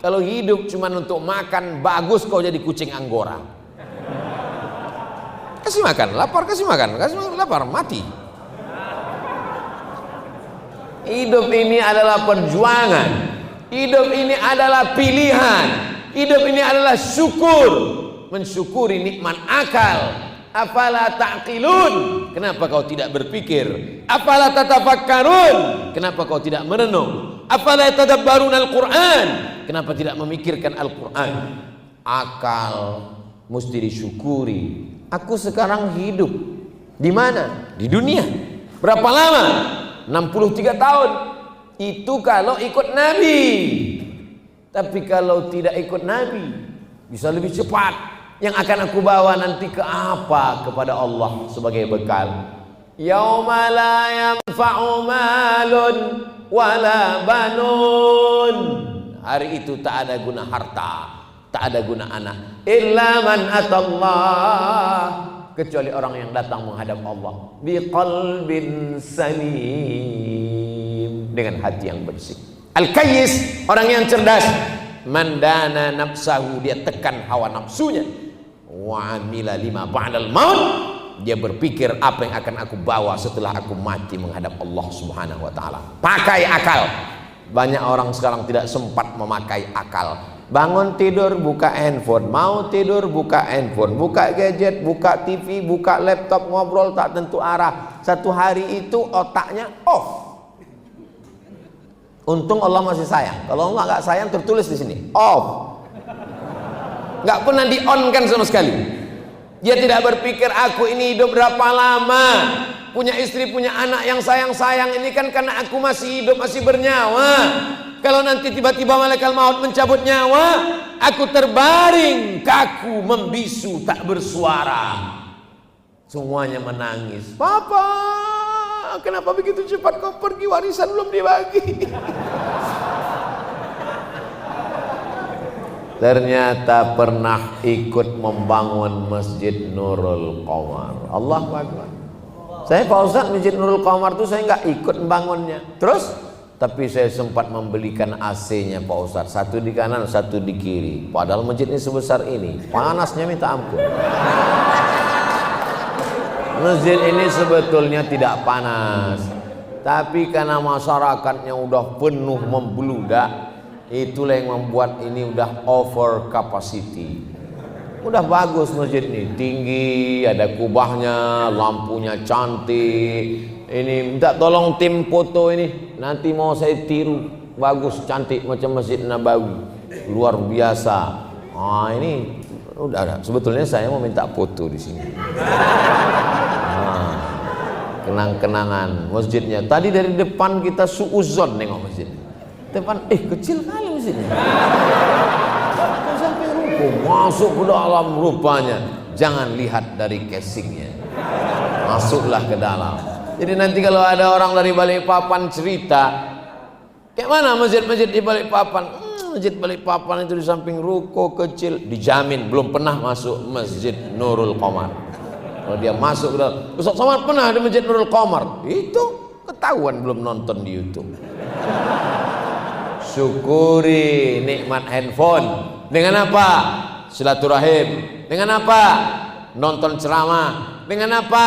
Kalau hidup cuma untuk makan, bagus kau jadi kucing Anggora. Kasih makan, lapar kasih makan, lapar mati. Hidup ini adalah perjuangan. Hidup ini adalah pilihan. Hidup ini adalah syukur. Mensyukuri nikmat akal. Afala ta'qilun? Kenapa kau tidak berpikir? Afala tatafakkarun? Kenapa kau tidak merenung? Afala tadabbarun al-Quran? Kenapa tidak memikirkan Al-Quran? Akal mesti disyukuri. Aku sekarang hidup di mana? Di dunia. Berapa lama? 63 tahun. Itu kalau ikut Nabi. Tapi kalau tidak ikut Nabi, bisa lebih cepat. Yang akan aku bawa nanti ke apa? Kepada Allah sebagai bekal. Yauma la yanfa'u malun wala banun. Hari itu tak ada guna harta, tak ada guna anak. Illa man atallah, kecuali orang yang datang menghadap Allah biqalbin salim, dengan hati yang bersih. Al-Kayyis, orang yang cerdas, mandana nafsahu, dia tekan hawa nafsunya. Wa amila lima ba'dal maut, dia berpikir apa yang akan aku bawa setelah aku mati menghadap Allah Subhanahu wa taala. Pakai akal. Banyak orang sekarang tidak sempat memakai akal. Bangun tidur buka handphone, mau tidur buka handphone, buka gadget, buka TV, buka laptop, ngobrol tak tentu arah. Satu hari itu otaknya off. Untung Allah masih sayang. Kalau Allah nggak sayang tertulis di sini off. Nggak pernah di on kan sama sekali. Dia tidak berpikir aku ini hidup berapa lama, punya istri, punya anak yang sayang-sayang ini kan karena aku masih hidup, masih bernyawa. Kalau nanti tiba-tiba malaikat maut mencabut nyawa, aku terbaring kaku, membisu, tak bersuara. Semuanya menangis. Papa, kenapa begitu cepat kau pergi, warisan belum dibagi? Ternyata pernah ikut membangun Masjid Nurul Qamar. Allahu Akbar. Saya Pak Ustadz, Masjid Nurul Qamar itu saya nggak ikut membangunnya. Terus, tapi saya sempat membelikan AC-nya Pak Ustadz. Satu di kanan, satu di kiri. Padahal masjid ini sebesar ini, panasnya minta ampun. Masjid ini sebetulnya tidak panas, tapi karena masyarakatnya udah penuh membludak, itulah yang membuat ini udah over capacity. Udah bagus masjid ini, tinggi, ada kubahnya, lampunya cantik. Ini minta tolong tim foto ini, nanti mau saya tiru, bagus, cantik macam Masjid Nabawi, luar biasa. Ah ini udah ada. Sebetulnya saya mau minta foto di sini. Kenang-kenangan masjidnya. Tadi dari depan kita suuzon nengok masjid. Depan, kecil kali masjidnya. Sampai ruko, masuk ke dalam rupanya. Jangan lihat dari casingnya. Masuklah ke dalam. Jadi nanti kalau ada orang dari Balikpapan cerita, kayak mana masjid-masjid di Balikpapan? Masjid Balikpapan itu di samping ruko kecil, dijamin belum pernah masuk Masjid Nurul Qamar. Kalau dia masuk ke dalam, Ustaz Somad pernah di Masjid Nurul Qamar, itu ketahuan belum nonton di YouTube. Syukuri nikmat handphone. Dengan apa? Silaturahim. Dengan apa? Nonton ceramah. Dengan apa?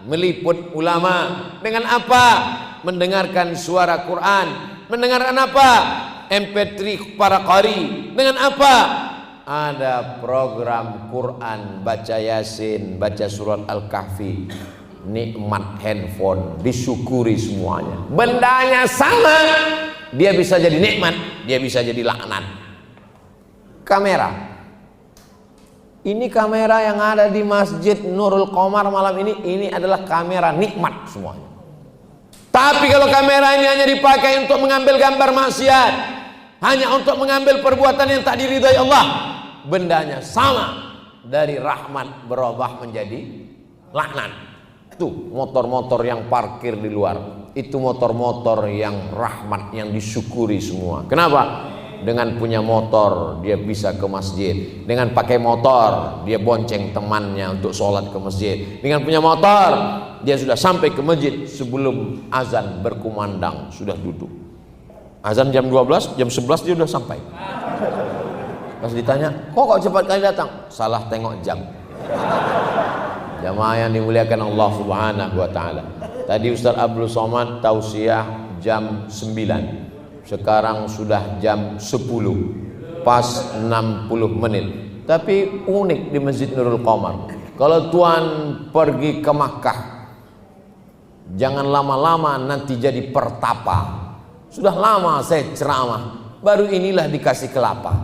Meliput ulama. Dengan apa? Mendengarkan suara Quran. Mendengarkan apa? MP3 para qari. Dengan apa? Ada program Quran, baca Yasin, baca surat Al-Kahfi. Nikmat handphone, disyukuri semuanya. Bendanya sama, dia bisa jadi nikmat, dia bisa jadi laknat. Kamera. Ini kamera yang ada di Masjid Nurul Qamar malam ini adalah kamera nikmat semuanya. Tapi kalau kamera ini hanya dipakai untuk mengambil gambar maksiat, hanya untuk mengambil perbuatan yang tak diridhai Allah, bendanya sama, dari rahmat berubah menjadi laknat. Tuh motor-motor yang parkir di luar, itu motor-motor yang rahmat, yang disyukuri semua. Kenapa? Dengan punya motor dia bisa ke masjid. Dengan pakai motor dia bonceng temannya untuk sholat ke masjid. Dengan punya motor dia sudah sampai ke masjid sebelum azan berkumandang, sudah duduk. Azan jam 12, jam 11 dia sudah sampai. Pas ditanya, kok cepat kali datang? Salah tengok jam. Jamaah yang dimuliakan Allah Subhanahu wa taala. Tadi Ustaz Abdul Somad tausiah jam 9. Sekarang sudah jam 10. Pas 60 menit. Tapi unik di Masjid Nurul Qamar. Kalau tuan pergi ke Makkah, jangan lama-lama nanti jadi pertapa. Sudah lama saya ceramah, baru inilah dikasih kelapa.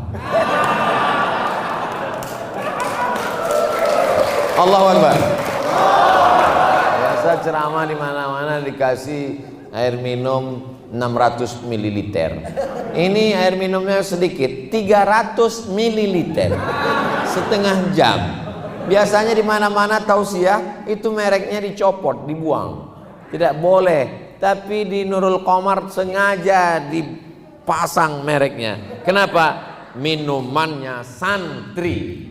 Allahu Akbar. Biasa ceramah di mana-mana dikasih air minum, 600 ml. Ini air minumnya sedikit, 300 ml. Setengah jam. Biasanya di mana-mana tausiah itu mereknya dicopot, dibuang. Tidak boleh. Tapi di Nurul Qamar sengaja dipasang mereknya. Kenapa? Minumannya santri.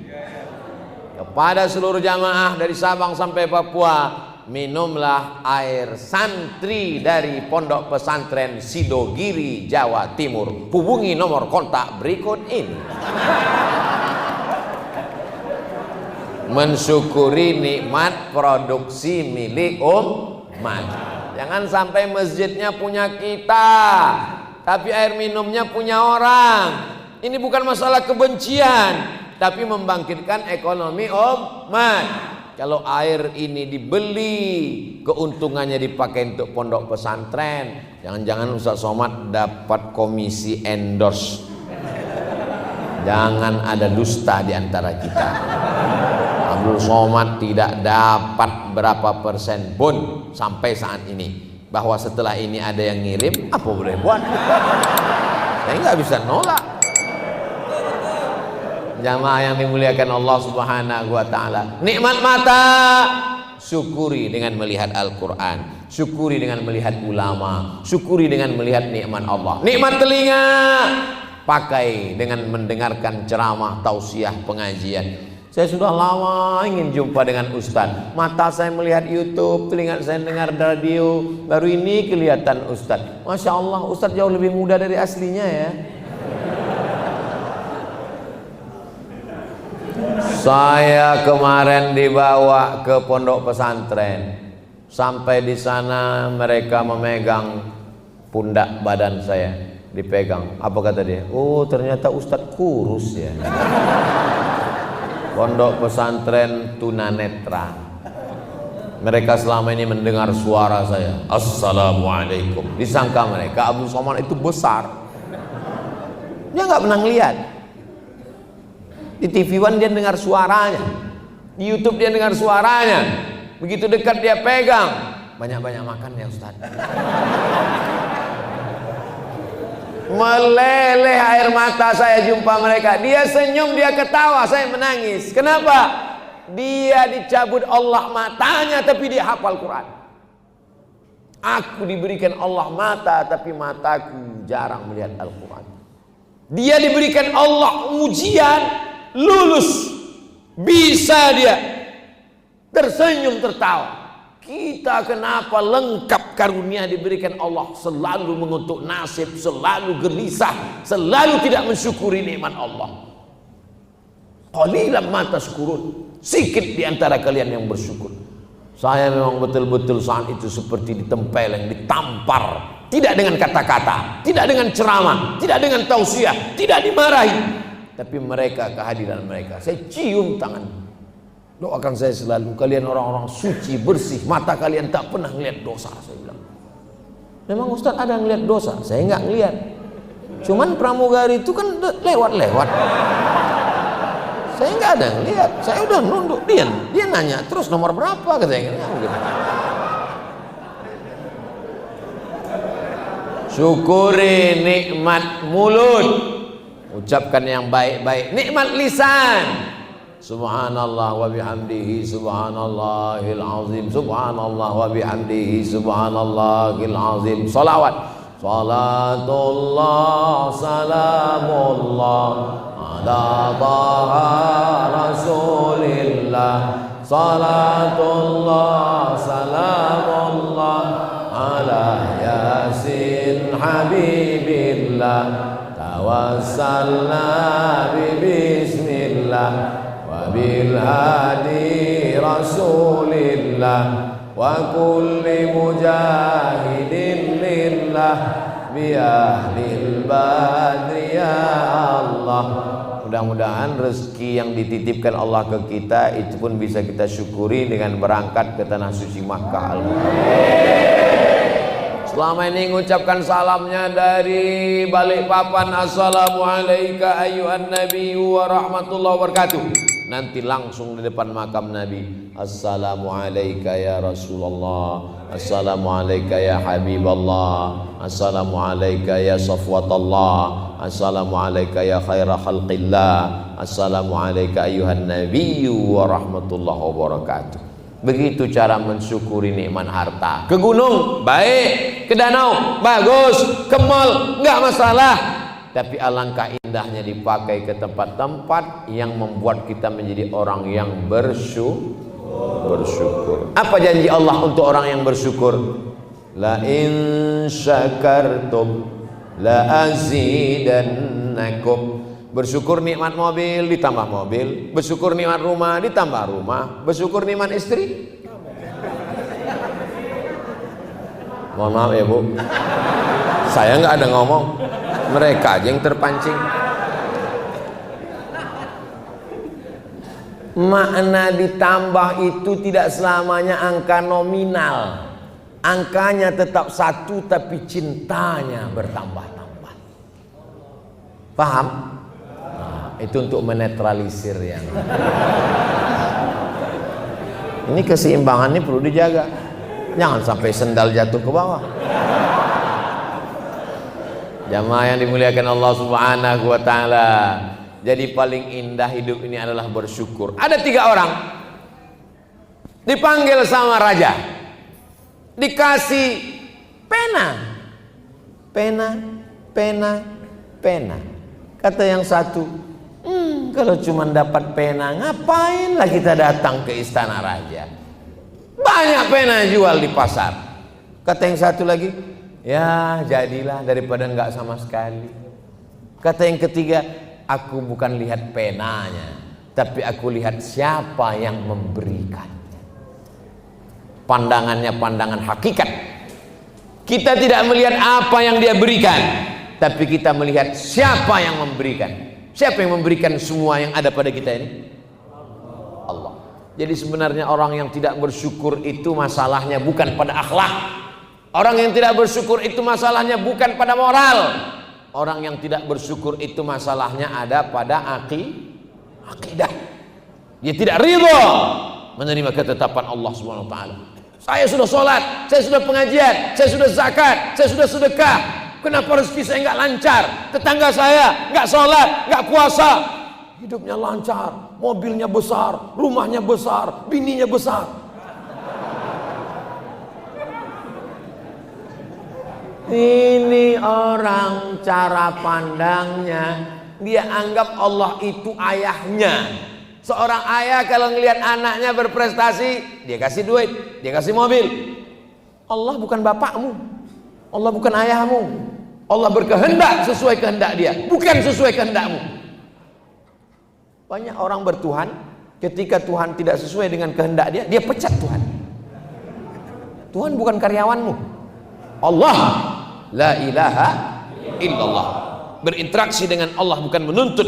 Kepada seluruh jamaah dari Sabang sampai Papua, minumlah air santri dari Pondok Pesantren Sidogiri, Jawa Timur. Hubungi nomor kontak berikut ini. Mensyukuri nikmat produksi milik umat. Jangan sampai masjidnya punya kita, tapi air minumnya punya orang. Ini bukan masalah kebencian, tapi membangkitkan ekonomi umat. Kalau air ini dibeli, keuntungannya dipakai untuk pondok pesantren, jangan-jangan Ustaz Somad dapat komisi endorse. Jangan ada dusta di antara kita. Abdul Somad tidak dapat berapa persen pun sampai saat ini. Bahwa setelah ini ada yang ngirim, apa boleh buat? Saya nggak bisa nolak. Jamaah yang dimuliakan Allah Subhanahu wa taala. Nikmat mata, syukuri dengan melihat Al-Qur'an, syukuri dengan melihat ulama, syukuri dengan melihat nikmat Allah. Nikmat telinga, pakai dengan mendengarkan ceramah, tausiah, pengajian. Saya sudah lama ingin jumpa dengan Ustadz. Mata saya melihat YouTube, telinga saya dengar radio. Baru ini kelihatan Ustadz. Masya Allah, Ustadz jauh lebih muda dari aslinya ya. Saya kemarin dibawa ke pondok pesantren. Sampai di sana mereka memegang pundak badan saya, dipegang. Apa kata dia? Oh, ternyata Ustadz kurus ya. Pondok pesantren tunanetra. Mereka selama ini mendengar suara saya, Assalamualaikum. Disangka mereka Abdul Somad itu besar. Dia nggak pernah ngeliat. Di TV One dia dengar suaranya, di YouTube dia dengar suaranya. Begitu dekat dia pegang. Banyak-banyak makan ya Ustaz. Meleleh air mata saya jumpa mereka. Dia senyum, dia ketawa, saya menangis. Kenapa? Dia dicabut Allah matanya, tapi dia hafal Quran. Aku diberikan Allah mata, tapi mataku jarang melihat Al-Quran. Dia diberikan Allah ujian, lulus, bisa dia tersenyum tertawa. Kita kenapa lengkap karunia diberikan Allah, selalu mengutuk nasib, selalu gelisah, selalu tidak mensyukuri nikmat Allah. Qalilan ma tashkurun, sikit di antara kalian yang bersyukur. Saya memang betul-betul saat itu seperti ditempeleng, ditampar, tidak dengan kata-kata, tidak dengan ceramah, tidak dengan tausiah, tidak dimarahi, tapi mereka, kehadiran mereka, saya cium tangan. Doakan saya selalu, kalian orang-orang suci, bersih, mata kalian tak pernah ngeliat dosa. Saya bilang, memang Ustaz ada ngeliat dosa? Saya nggak ngeliat. Cuman pramugari itu kan lewat-lewat. Saya nggak ada ngeliat. Saya udah nunduk, dia nanya terus nomor berapa katanya. Gitu. Syukuri nikmat mulut, ucapkan yang baik-baik. Nikmat lisan, subhanallah wa bihamdihi subhanallahil azim, subhanallah wa bihamdihi subhanallahil azim. Salawat, salatullah salamullah ala taha rasulillah, salatullah salamullah ala yasin habibillah, tawassalna bismillah bil hadi rasulillah wa kulli mujahidin lillah bi ahlil badri ya Allah. Mudah-mudahan rezeki yang dititipkan Allah ke kita itu pun bisa kita syukuri dengan berangkat ke tanah suci Makkah. Selama ini mengucapkan salamnya dari Balikpapan, assalamualaikum ayyuhan nabiyyu wa rahmatullahi wabarakatuh. Nanti langsung di depan makam Nabi, assalamualaikum ya Rasulullah, assalamualaikum ya Habiballah, assalamualaikum ya Safwatallah, assalamualaikum ya khaira khalqillah, assalamualaikum ayyuhan nabiyyu wa rahmatullahi wabarakatuh. Begitu cara mensyukuri nikmat harta. Ke gunung baik, ke danau bagus, ke mall enggak masalah. Tapi alangkah indahnya dipakai ke tempat-tempat yang membuat kita menjadi orang yang bersyukur. Apa janji Allah untuk orang yang bersyukur? La in syakartum la azidannakum. Bersyukur nikmat mobil ditambah mobil, bersyukur nikmat rumah ditambah rumah, bersyukur nikmat istri. Mohon maaf ya Bu, saya nggak ada ngomong, mereka aja yang terpancing. Makna ditambah itu tidak selamanya angka nominal, angkanya tetap satu tapi cintanya bertambah-tambah. Paham? Itu untuk menetralisir yang ini. Keseimbangan ini perlu dijaga, jangan sampai sendal jatuh ke bawah. Jamaah yang dimuliakan Allah Subhanahu wa ta'ala, jadi paling indah hidup ini adalah bersyukur. Ada 3 orang dipanggil sama raja, dikasih pena. Kata yang satu, kalau cuma dapat pena, ngapain lah kita datang ke istana raja? Banyak pena jual di pasar. Kata yang satu lagi, ya jadilah daripada enggak sama sekali. Kata yang ketiga, aku bukan lihat penanya, tapi aku lihat siapa yang memberikannya. Pandangannya pandangan hakikat. Kita tidak melihat apa yang dia berikan, tapi kita melihat siapa yang memberikan. Siapa yang memberikan semua yang ada pada kita ini? Allah. Jadi sebenarnya orang yang tidak bersyukur itu masalahnya bukan pada akhlak. Orang yang tidak bersyukur itu masalahnya bukan pada moral. Orang yang tidak bersyukur itu masalahnya ada pada akidah. Dia tidak ridha menerima ketetapan Allah Subhanahu wa taala. Saya sudah sholat, saya sudah pengajian, saya sudah zakat, saya sudah sedekah. Kenapa rezeki saya nggak lancar? Tetangga saya nggak sholat, nggak puasa, hidupnya lancar, mobilnya besar, rumahnya besar, bininya besar. Ini orang cara pandangnya, dia anggap Allah itu ayahnya. Seorang ayah kalau ngelihat anaknya berprestasi, dia kasih duit, dia kasih mobil. Allah bukan bapakmu, Allah bukan ayahmu. Allah berkehendak sesuai kehendak dia, bukan sesuai kehendakmu. Banyak orang bertuhan, ketika Tuhan tidak sesuai dengan kehendak dia, dia pecat Tuhan. Tuhan bukan karyawanmu. Allah la ilaha illallah. Berinteraksi dengan Allah bukan menuntut.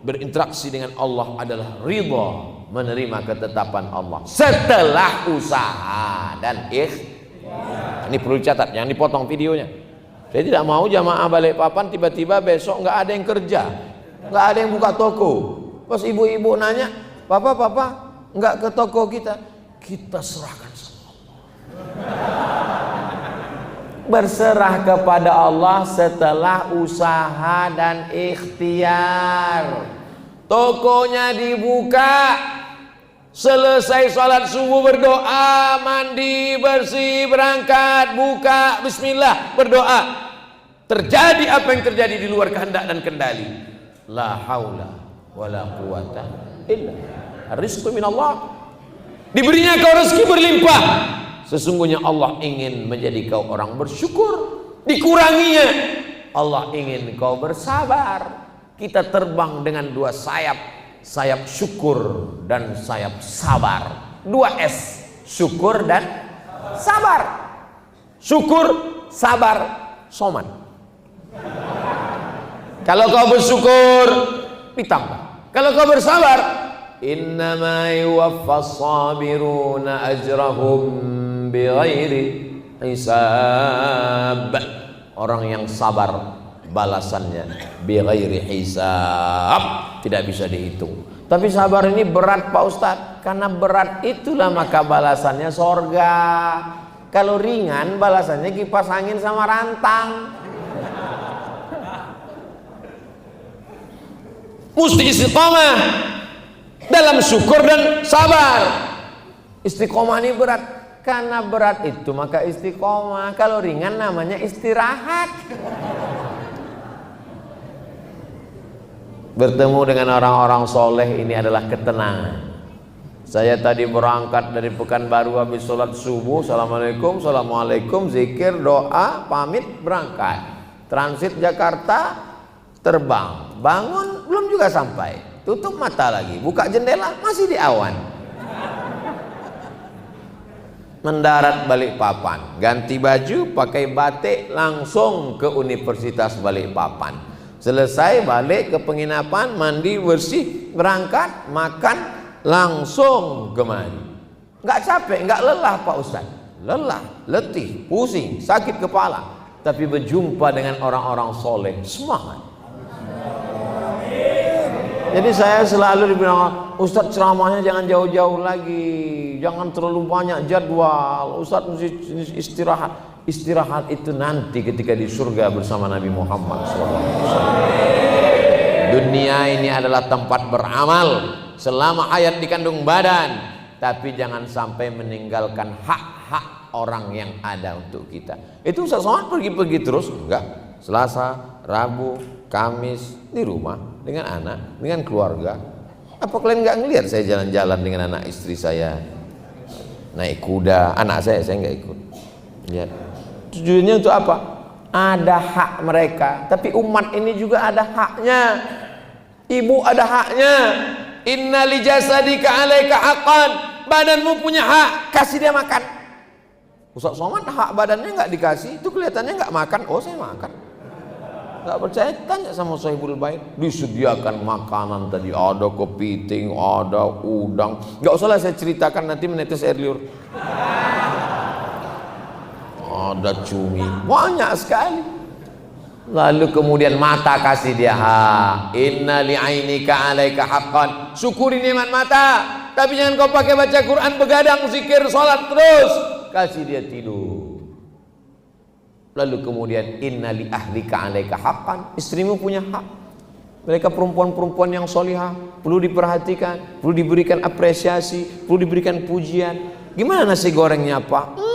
Berinteraksi dengan Allah adalah ridha, menerima ketetapan Allah setelah usaha dan Ini perlu dicatat, jangan dipotong videonya. Saya tidak mau jamaah Balikpapan tiba-tiba besok nggak ada yang kerja, nggak ada yang buka toko. Pas ibu-ibu nanya, papa nggak ke toko kita serahkan sama Allah. Berserah kepada Allah setelah usaha dan ikhtiar. Tokonya dibuka, selesai sholat subuh berdoa, mandi, bersih, berangkat, buka, bismillah, berdoa. Terjadi apa yang terjadi di luar kehendak dan kendali. La haula wala quwata illa rizqu minallah. Diberinya kau rezeki berlimpah. Sesungguhnya Allah ingin menjadi kau orang bersyukur. Dikuranginya, Allah ingin kau bersabar. Kita terbang dengan 2 sayap. Sayap syukur dan sayap sabar. 2 S, syukur dan sabar. Syukur, sabar, soman. Kalau kau bersyukur, ditambah. Kalau kau bersabar, innama yuwaffas sabiruna ajrahum bighairi hisab. Orang yang sabar balasannya bighairi hisab, tidak bisa dihitung. Tapi sabar ini berat Pak Ustadz. Karena berat itulah maka balasannya sorga. Kalau ringan balasannya kipas angin sama rantang. Mesti istiqomah dalam syukur dan sabar. Istiqomah ini berat. Karena berat itu maka istiqomah. Kalau ringan namanya istirahat. Bertemu dengan orang-orang soleh ini adalah ketenangan. Saya tadi berangkat dari Pekanbaru habis sholat subuh, assalamualaikum, zikir, doa, pamit, berangkat. Transit Jakarta, terbang, bangun belum juga sampai, tutup mata lagi, buka jendela masih di awan. Mendarat Balikpapan, ganti baju, pakai batik, langsung ke Universitas Balikpapan. Selesai balik ke penginapan, mandi bersih, berangkat, makan, langsung kemari. Nggak capek, nggak lelah Pak Ustaz. Lelah, letih, pusing, sakit kepala. Tapi berjumpa dengan orang-orang soleh, semangat. Jadi saya selalu dibilang, Ustaz ceramahnya jangan jauh-jauh lagi, jangan terlalu banyak jadwal. Ustaz mesti istirahat. Istirahat itu nanti ketika di surga bersama Nabi Muhammad SAW. Dunia ini adalah tempat beramal selama hayat di kandung badan, tapi jangan sampai meninggalkan hak-hak orang yang ada untuk kita. Itu Ustaz Somad pergi-pergi terus? Enggak. Selasa, Rabu, Kamis di rumah dengan anak, dengan keluarga. Apa kalian nggak ngelihat saya jalan-jalan dengan anak istri saya, naik kuda? Anak saya nggak ikut. Lihat. Tujuannya untuk apa? Ada hak mereka, tapi umat ini juga ada haknya. Ibu ada haknya. Inna li jasadika 'alaika haqqan. Badanmu punya hak, kasih dia makan. Ustaz Somad hak badannya nggak dikasih, itu kelihatannya nggak makan. Oh saya makan. Nggak percaya tanya sama Sahibul Bait. Disediakan makanan tadi, ada kepiting, ada udang. Nggak usahlah saya ceritakan, nanti menetes air liur. Ada cumi, banyak sekali. Lalu kemudian mata kasih dia hak. Inna li'ainika 'alaika haqqan. Syukuri nikmat mata, tapi jangan kau pakai baca Quran, begadang, zikir, salat terus. Kasih dia tidur. Lalu kemudian inna li ahlika 'alaika haqqan. Istrimu punya hak. Mereka perempuan-perempuan yang solihah, perlu diperhatikan, perlu diberikan apresiasi, perlu diberikan pujian. Gimana nasi gorengnya Pak?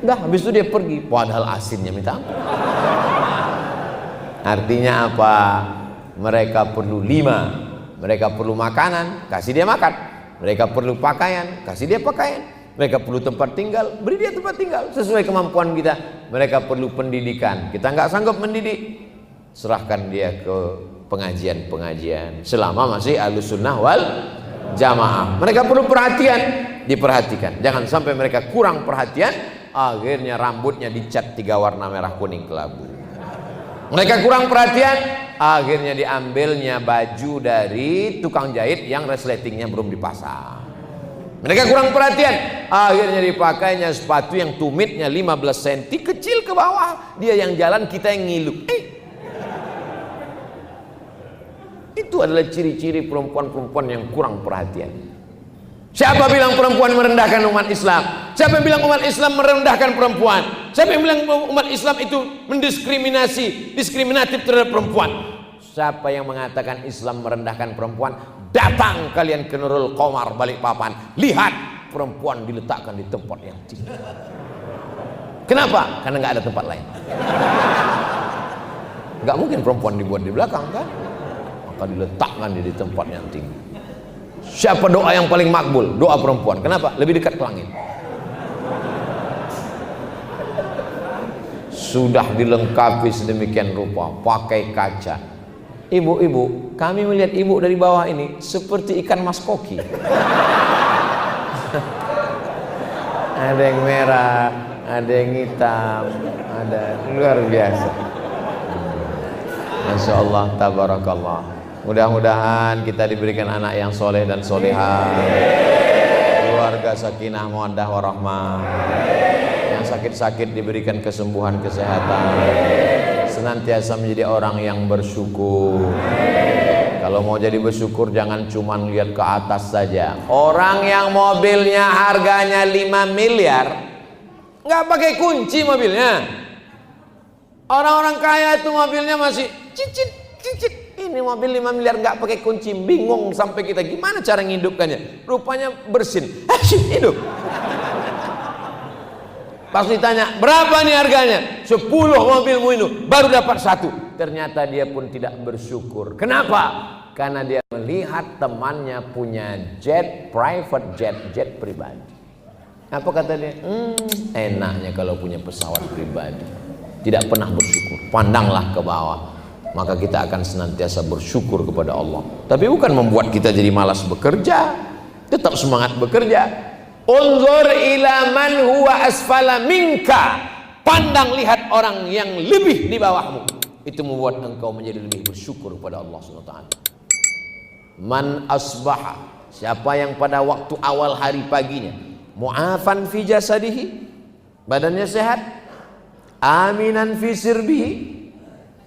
Dah, habis itu dia pergi, padahal asinnya minta ampun. Artinya apa? Mereka perlu 5. Mereka perlu makanan, kasih dia makan. Mereka perlu pakaian, kasih dia pakaian. Mereka perlu tempat tinggal, beri dia tempat tinggal sesuai kemampuan kita. Mereka perlu pendidikan, kita nggak sanggup mendidik, serahkan dia ke pengajian-pengajian selama masih Ahlus Sunnah wal Jamaah. Mereka perlu perhatian, diperhatikan. Jangan sampai mereka kurang perhatian, akhirnya rambutnya dicat 3 warna merah kuning kelabu. Mereka kurang perhatian, akhirnya diambilnya baju dari tukang jahit yang resletingnya belum dipasang. Mereka kurang perhatian, akhirnya dipakainya sepatu yang tumitnya 15 cm kecil ke bawah. Dia yang jalan, kita yang ngilu. Itu adalah ciri-ciri perempuan-perempuan yang kurang perhatian. Siapa bilang perempuan merendahkan umat Islam? Siapa yang bilang umat Islam merendahkan perempuan? Siapa yang bilang umat Islam itu diskriminatif terhadap perempuan? Siapa yang mengatakan Islam merendahkan perempuan? Datang kalian ke Nurul Qomar Balikpapan, lihat perempuan diletakkan di tempat yang tinggi. Kenapa? Karena nggak ada tempat lain. Nggak mungkin perempuan dibuat di belakang kan? Maka diletakkan di tempat yang tinggi. Siapa doa yang paling makbul? Doa perempuan. Kenapa? Lebih dekat ke langit. Sudah dilengkapi sedemikian rupa, pakai kaca. Ibu-ibu, kami melihat ibu dari bawah ini seperti ikan mas koki. Ada yang merah, ada yang hitam, ada luar biasa. Masya Allah, tabarakallah. Mudah-mudahan kita diberikan anak yang soleh dan solehah, keluarga sakinah mawaddah warahmah. Yang sakit-sakit diberikan kesembuhan, kesehatan. Senantiasa menjadi orang yang bersyukur. Kalau mau jadi bersyukur jangan cuma lihat ke atas saja. Orang yang mobilnya harganya 5 miliar nggak pakai kunci mobilnya. Orang-orang kaya itu mobilnya masih cicit. Ini mobil 5 miliar nggak pakai kunci, bingung sampai kita gimana cara menghidupkannya. Rupanya bersin, hidup. Pas ditanya berapa nih harganya, 10 mobilmu ini baru dapat 1. Ternyata dia pun tidak bersyukur. Kenapa? Karena dia melihat temannya punya private jet pribadi. Apa kata dia? Enaknya kalau punya pesawat pribadi. Tidak pernah bersyukur. Pandanglah ke bawah, maka kita akan senantiasa bersyukur kepada Allah. Tapi bukan membuat kita jadi malas bekerja. Tetap semangat bekerja. Unzur ila man huwa asfala minka. Pandang lihat orang yang lebih di bawahmu. Itu membuat engkau menjadi lebih bersyukur kepada Allah SWT. Man asbaha, siapa yang pada waktu awal hari paginya mu'afan fi jasadihi, badannya sehat, aminan fi sirbihi,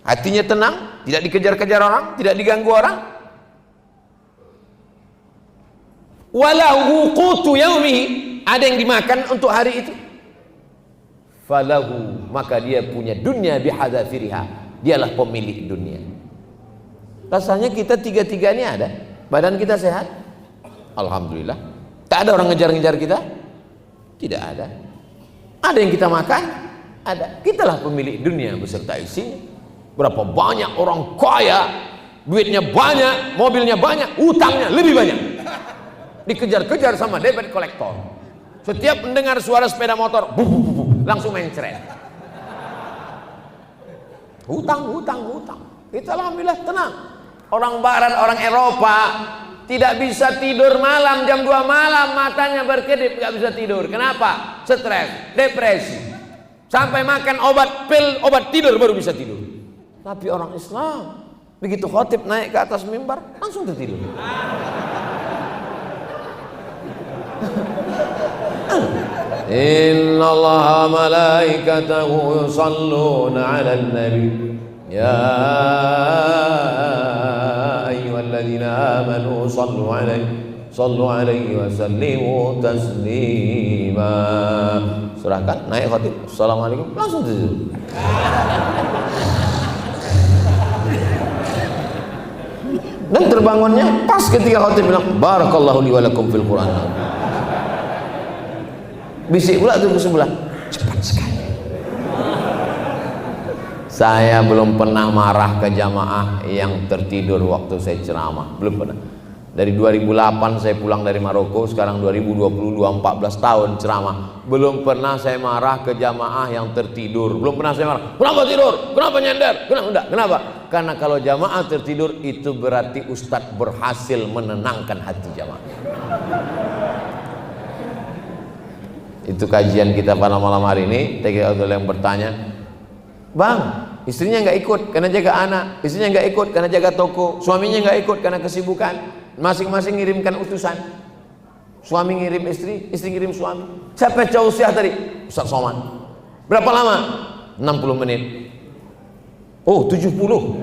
hatinya tenang, tidak dikejar-kejar orang, tidak diganggu orang, walahu qutu yaumihi, ada yang dimakan untuk hari itu, falahu, maka dia punya dunia bihadzafiriha, dialah pemilik dunia. Rasanya kita tiga-tiga ini ada, badan kita sehat, alhamdulillah. Tak ada orang ngejar-ngejar kita, tidak ada. Ada yang kita makan, ada. Kitalah pemilik dunia beserta isinya. Berapa banyak orang kaya, duitnya banyak, mobilnya banyak, utangnya lebih banyak. Dikejar-kejar sama debt collector. Setiap mendengar suara sepeda motor, langsung mencret. Hutang. Kita alhamdulillah tenang. Orang barat, orang Eropa tidak bisa tidur malam, jam 2 malam matanya berkedip, gak bisa tidur. Kenapa? Stres, depresi. Sampai makan obat pil, obat tidur baru bisa tidur. Tapi orang Islam begitu khotib naik ke atas mimbar langsung tertidur. Innallaha malaikatahu yusalluna 'alan nabi ya ayyuhalladzina amanu sallu 'alaihi wa sallimu taslima. Serahkan naik khatib, assalamualaikum, langsung tidur. Dan terbangunnya pas ketika khatib bilang barakallahu li wa lakum fil Qur'an. Bisik pula tuh ke sebelah, cepat sekali. Saya belum pernah marah ke jamaah yang tertidur waktu saya ceramah, belum pernah. Dari 2008 saya pulang dari Maroko, sekarang 2022, 14 tahun ceramah, belum pernah saya marah ke jamaah yang tertidur. Belum pernah saya marah, kenapa tidur? Kenapa nyender? Kenapa? Karena kalau jamaah tertidur itu berarti ustadz berhasil menenangkan hati jamaah. Itu kajian kita pada malam hari ini. TKA yang bertanya, bang, istrinya nggak ikut karena jaga anak, istrinya nggak ikut karena jaga toko, suaminya nggak ikut karena kesibukan, masing-masing ngirimkan utusan. Suami ngirim istri, istri ngirim suami. Siapa causiah tadi? Ustaz Somad. Berapa lama? 60 menit. Oh, 70.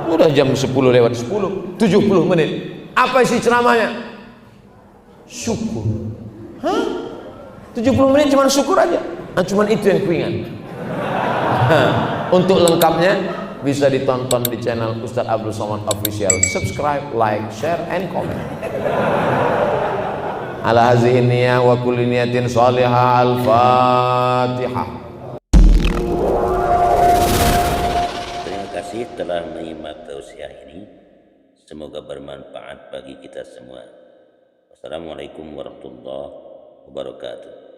Udah jam 10 lewat 10, 70 menit. Apa isi ceramahnya? Syukur. Hah? 70 menit cuma syukur aja. Nah, cuma itu yang kuingat. Untuk lengkapnya bisa ditonton di channel Ustadz Abdul Somad Official. Subscribe, like, share, and comment. Ala hazihi niyah wa kulli niyatin salihah. Al-Fatihah. Terima kasih telah menyimak tausiah ini. Semoga bermanfaat bagi kita semua. Wassalamualaikum warahmatullahi wabarakatuh.